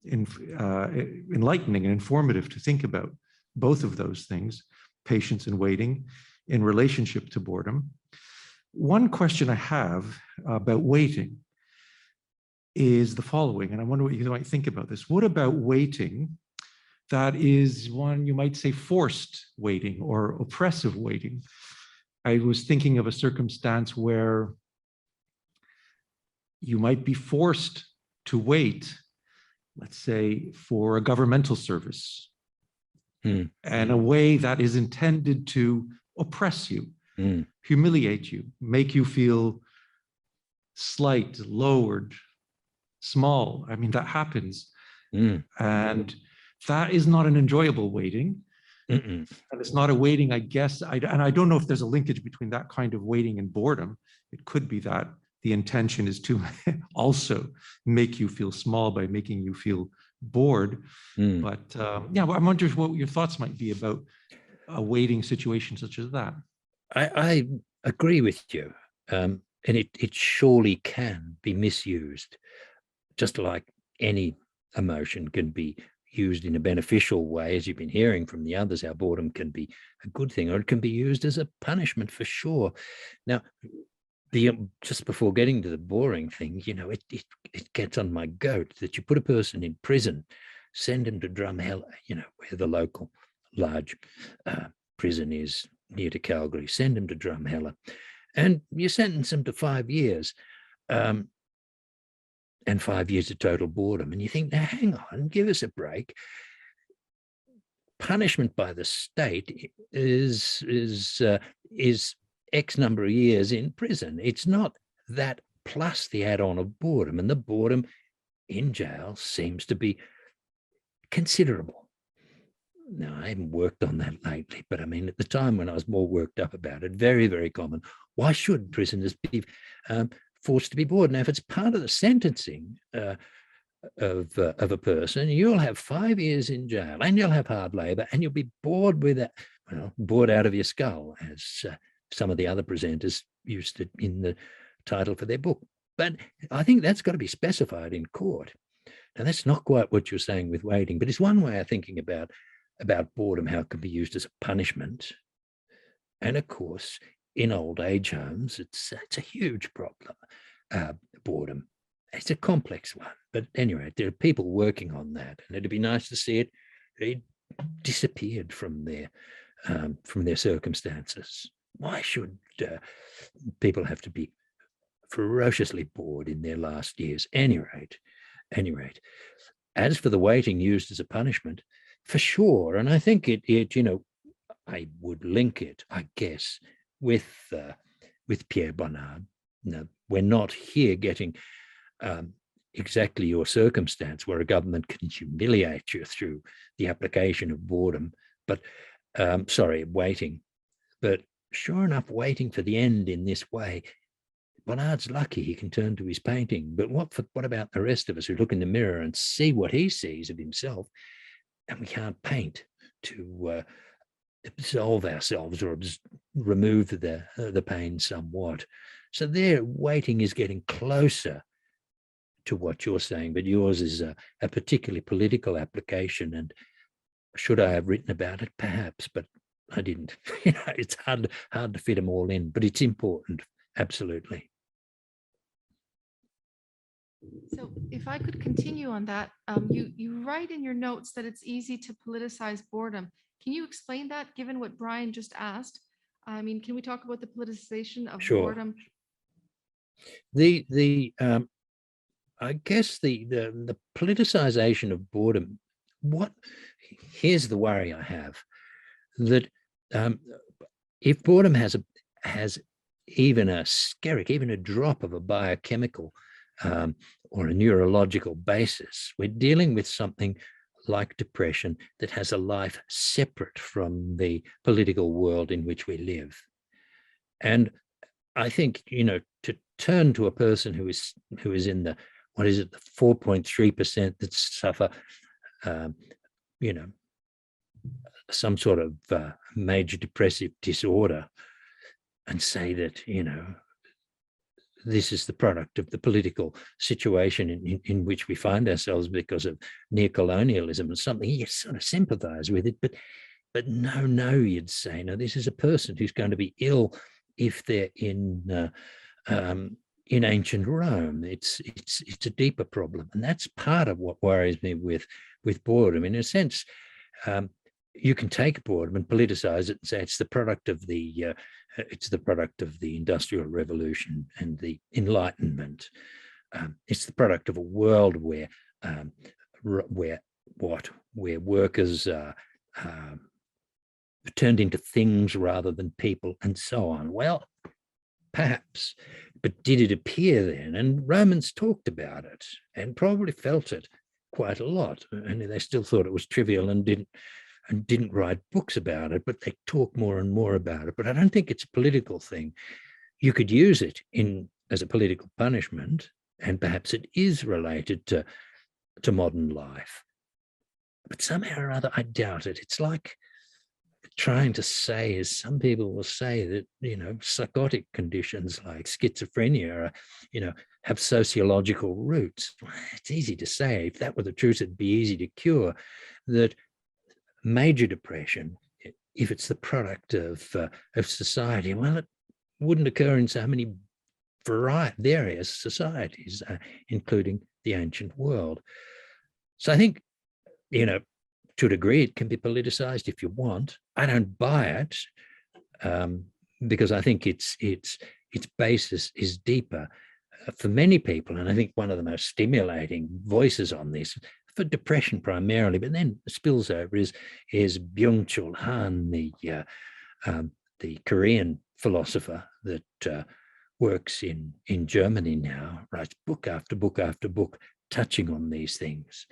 enlightening and informative to think about both of those things, patience and waiting, in relationship to boredom. One question I have about waiting is the following, and I wonder what you might think about this. What about waiting that is one, you might say, forced waiting or oppressive waiting? I was thinking of a circumstance where you might be forced to wait, let's say, for a governmental service, and a way that is intended to oppress you, humiliate you, make you feel slight, lowered, small. I mean, that happens. And that is not an enjoyable waiting. And it's not a waiting, I guess. And I don't know if there's a linkage between that kind of waiting and boredom. It could be that the intention is to also make you feel small by making you feel bored. But yeah, I'm wondering what your thoughts might be about a waiting situation such as that. I agree with you. And it surely can be misused, just like any emotion can be used in a beneficial way, as you've been hearing from the others. How boredom can be a good thing, or it can be used as a punishment for sure. Now, just before getting to the boring thing, it gets on my goat that you put a person in prison, send him to Drumheller, where the local large prison is near to Calgary, send him to Drumheller, and you sentence him to 5 years. And 5 years of total boredom. And you think, now hang on, give us a break. Punishment by the state is X number of years in prison. It's not that plus the add-on of boredom. And the boredom in jail seems to be considerable. Now, I haven't worked on that lately, but I mean, at the time when I was more worked up about it, very, very common. Why should prisoners be forced to be bored? Now, if it's part of the sentencing of a person, you'll have 5 years in jail, and you'll have hard labor, and you'll be bored with it, bored out of your skull, as some of the other presenters used it in the title for their book. But I think that's got to be specified in court. Now, that's not quite what you're saying with waiting, but it's one way of thinking about boredom, how it can be used as a punishment. And of course, in old age homes, it's a huge problem. Boredom, it's a complex one, but anyway, there are people working on that, and it'd be nice to see it disappeared from their circumstances. Why should people have to be ferociously bored in their last years? Any rate, as for the waiting used as a punishment, for sure, and I think it I would link it, I guess, with Pierre Bonnard. Now, we're not here getting exactly your circumstance where a government can humiliate you through the application of boredom, but waiting. But sure enough, waiting for the end in this way, Bonnard's lucky he can turn to his painting. But what about the rest of us who look in the mirror and see what he sees of himself, and we can't paint to absolve ourselves or remove the pain somewhat? So their waiting is getting closer to what you're saying, but yours is a particularly political application. And should I have written about it? Perhaps, but I didn't. It's hard to fit them all in, but it's important, absolutely. So if I could continue on that, you write in your notes that it's easy to politicize boredom. Can you explain that, given what Brian just asked? I mean, can we talk about the politicization of boredom? I guess the politicization of boredom, here's the worry I have, that if boredom has even a skerrick, even a drop of a biochemical or a neurological basis, we're dealing with something like depression that has a life separate from the political world in which we live. And I think, to turn to a person who is in the, what is it, the 4.3% that suffer, some sort of major depressive disorder, and say that, this is the product of the political situation in which we find ourselves because of neocolonialism and something, you sort of sympathize with it, but no, you'd say, no, this is a person who's going to be ill if they're in ancient Rome. It's a deeper problem, and that's part of what worries me with boredom. In a sense, you can take boredom and politicize it and say it's the product of the Industrial Revolution and the Enlightenment. It's the product of a world where workers are turned into things rather than people, and so on. Well, perhaps, but did it appear then? And Romans talked about it and probably felt it quite a lot, and they still thought it was trivial and didn't write books about it, but they talk more and more about it. But I don't think it's a political thing. You could use it as a political punishment, and perhaps it is related to modern life. But somehow or other, I doubt it. It's like trying to say, as some people will say, that, psychotic conditions like schizophrenia have sociological roots. It's easy to say. If that were the truth, it'd be easy to cure. That major depression, if it's the product of society, well, it wouldn't occur in so many various societies, including the ancient world. So I think, to a degree, it can be politicized if you want. I don't buy it because I think its basis is deeper for many people. And I think one of the most stimulating voices on this, for depression primarily, but then spills over, is Byung-Chul Han, the Korean philosopher that works in Germany now, writes book after book after book touching on these things.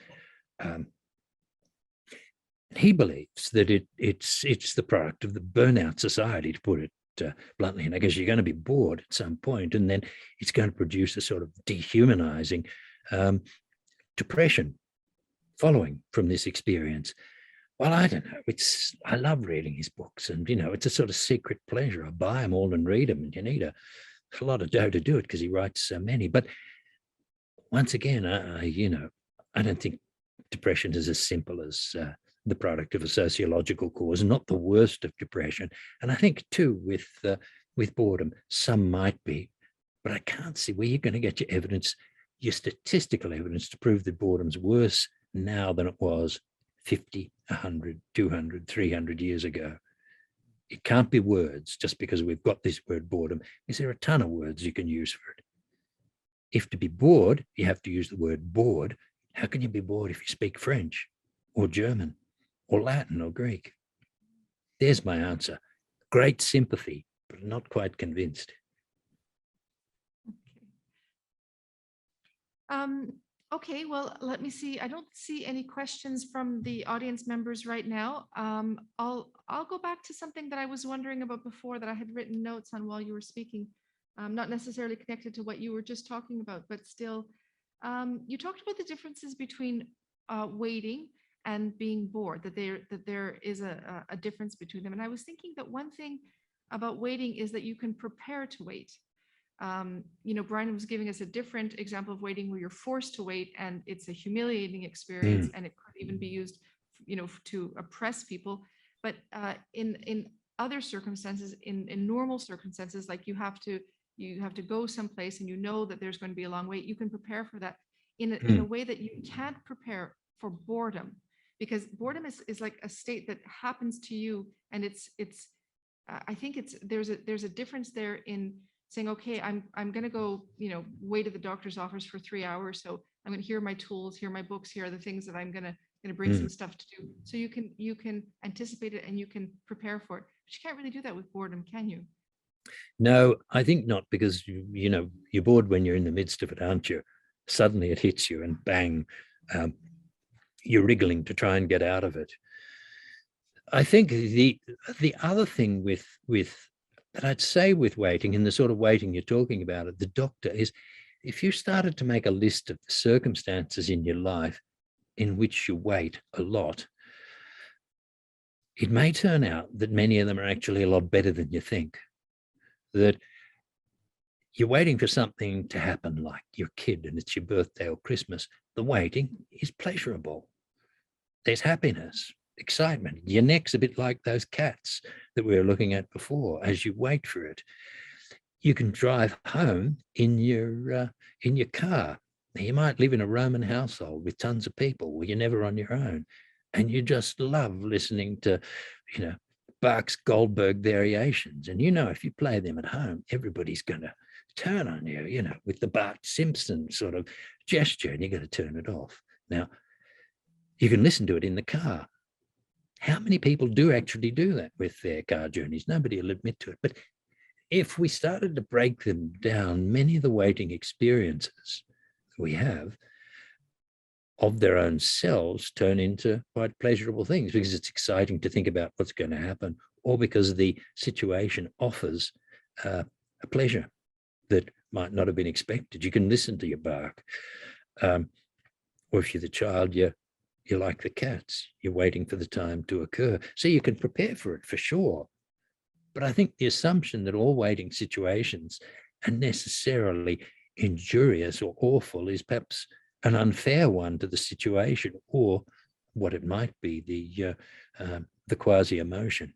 He believes that it's the product of the burnout society, to put it bluntly. And I guess you're going to be bored at some point, and then it's going to produce a sort of dehumanizing depression following from this experience. Well, I don't know. I love reading his books, and it's a sort of secret pleasure. I buy them all and read them, and you need a lot of dough to do it because he writes so many. But once again, I don't think depression is as simple as the product of a sociological cause, not the worst of depression. And I think too, with boredom, some might be, but I can't see where you're going to get your statistical evidence to prove that boredom's worse now than it was 50, 100, 200, 300 years ago. It can't be words just because we've got this word boredom. Is there a ton of words you can use for it? If to be bored, you have to use the word bored. How can you be bored if you speak French or German or Latin or Greek? There's my answer. Great sympathy, but not quite convinced. Okay, well, let me see. I don't see any questions from the audience members right now. I'll go back to something that I was wondering about before that I had written notes on while you were speaking, not necessarily connected to what you were just talking about, but still, you talked about the differences between waiting and being bored, that there is a difference between them. And I was thinking that one thing about waiting is that you can prepare to wait. Brian was giving us a different example of waiting where you're forced to wait and it's a humiliating experience, and it could even be used, to oppress people. But in other circumstances, in normal circumstances, like you have to go someplace and that there's going to be a long wait, you can prepare for that in a way that you can't prepare for boredom, because boredom is like a state that happens to you, and it's I think there's a difference there in saying, okay, I'm going to go, wait at the doctor's office for 3 hours. So I'm going to hear my tools, here are my books, here are the things that I'm going to bring some stuff to do. So you can anticipate it and you can prepare for it. But you can't really do that with boredom, can you? No, I think not, because you're bored when you're in the midst of it, aren't you? Suddenly it hits you and bang, you're wriggling to try and get out of it. I think the other thing with that I'd say with waiting, and the sort of waiting you're talking about at the doctor, is if you started to make a list of the circumstances in your life in which you wait a lot, it may turn out that many of them are actually a lot better than you think. That you're waiting for something to happen, like your kid and it's your birthday or Christmas. The waiting is pleasurable. There's happiness, excitement. Your neck's a bit like those cats that we were looking at before. As you wait for it, you can drive home in your car. Now, you might live in a Roman household with tons of people where you're never on your own, and you just love listening to, Bach's Goldberg variations. And if you play them at home, everybody's going to turn on you, with the Bart Simpson sort of gesture, and you got to turn it off. Now, you can listen to it in the car. How many people do actually do that with their car journeys? Nobody will admit to it. But if we started to break them down, many of the waiting experiences we have of their own selves turn into quite pleasurable things, because it's exciting to think about what's going to happen, or because the situation offers a pleasure that might not have been expected. You can listen to your bark. Or if you're the child, you like the cats, you're waiting for the time to occur. So you can prepare for it for sure. But I think the assumption that all waiting situations are necessarily injurious or awful is perhaps an unfair one to the situation, or what it might be, the quasi-emotion.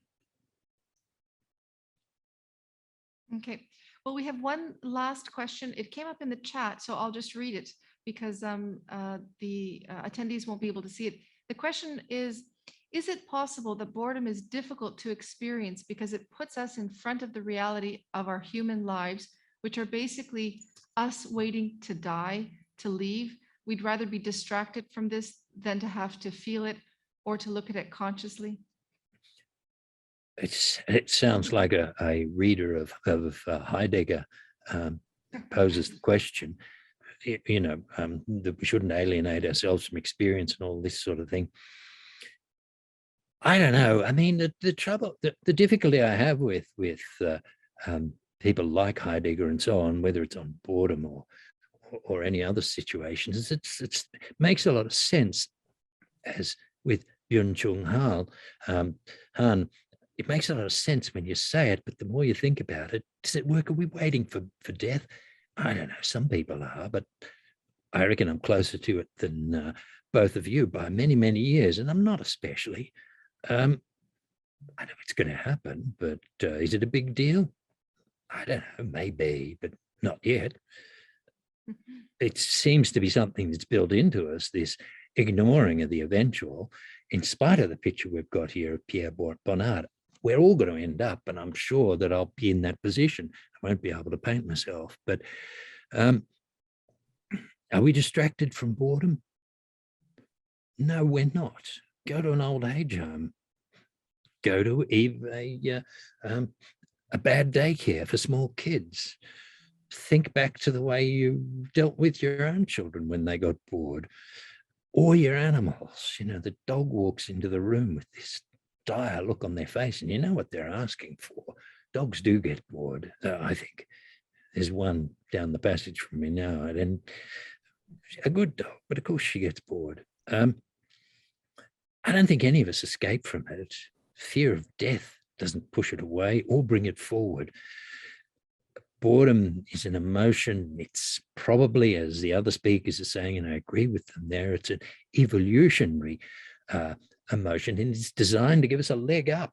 Okay. Well, we have one last question. It came up in the chat, so I'll just read it because the attendees won't be able to see it. The question is it possible that boredom is difficult to experience because it puts us in front of the reality of our human lives, which are basically us waiting to die, to leave? We'd rather be distracted from this than to have to feel it or to look at it consciously. It sounds like a reader of Heidegger poses the question, that we shouldn't alienate ourselves from experience and all this sort of thing. I don't know. I mean, the trouble, the difficulty I have with people like Heidegger and so on, whether it's on boredom or any other situations, is it makes a lot of sense, as with Byung-Chul Han. It makes a lot of sense when you say it, but the more you think about it, does it work? Are we waiting for death? I don't know. Some people are, but I reckon I'm closer to it than both of you by many, many years, and I'm not especially. I know it's going to happen, but is it a big deal? I don't know, maybe, but not yet. It seems to be something that's built into us, this ignoring of the eventual, in spite of the picture we've got here of Pierre Bonnard. We're all going to end up, and I'm sure that I'll be in that position. I won't be able to paint myself, but are we distracted from boredom? No, we're not. Go to an old age home. Go to a bad daycare for small kids. Think back to the way you dealt with your own children when they got bored, or your animals. The dog walks into the room with this dire look on their face, and you know what they're asking for. Dogs do get bored. I think there's one down the passage from me now, and a good dog, but of course she gets bored. I don't think any of us escape from it. Fear of death doesn't push it away or bring it forward. Boredom is an emotion. It's probably, as the other speakers are saying, and I agree with them there, it's an evolutionary emotion, and it's designed to give us a leg up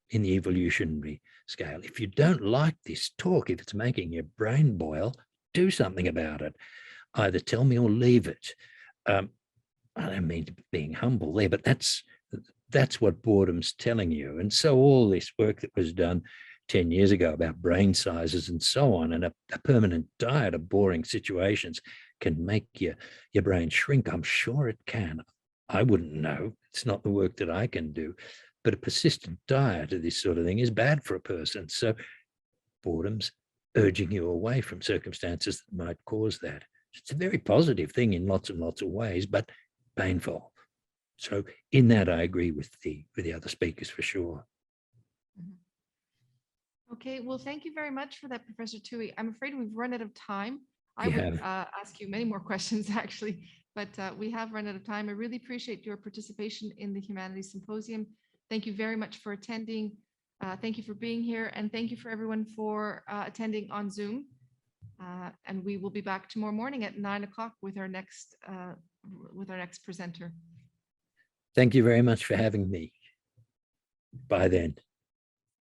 in the evolutionary scale. If you don't like this talk, if it's making your brain boil, do something about it. Either tell me or leave it. I don't mean to be being humble there, but that's what boredom's telling you. And so all this work that was done 10 years ago about brain sizes and so on. And a permanent diet of boring situations can make your brain shrink. I'm sure it can. I wouldn't know. It's not the work that I can do. But a persistent diet of this sort of thing is bad for a person. So boredom's urging you away from circumstances that might cause that. It's a very positive thing in lots and lots of ways, but painful. So in that, I agree with the other speakers for sure. Okay, well, thank you very much for that, Professor Toohey. I'm afraid we've run out of time. I We would have. ask you many more questions, actually, but we have run out of time. I really appreciate your participation in the Humanities Symposium. Thank you very much for attending. Thank you for being here, and thank you for everyone for attending on Zoom. And we will be back tomorrow morning at 9 o'clock with our next presenter. Thank you very much for having me. Bye then.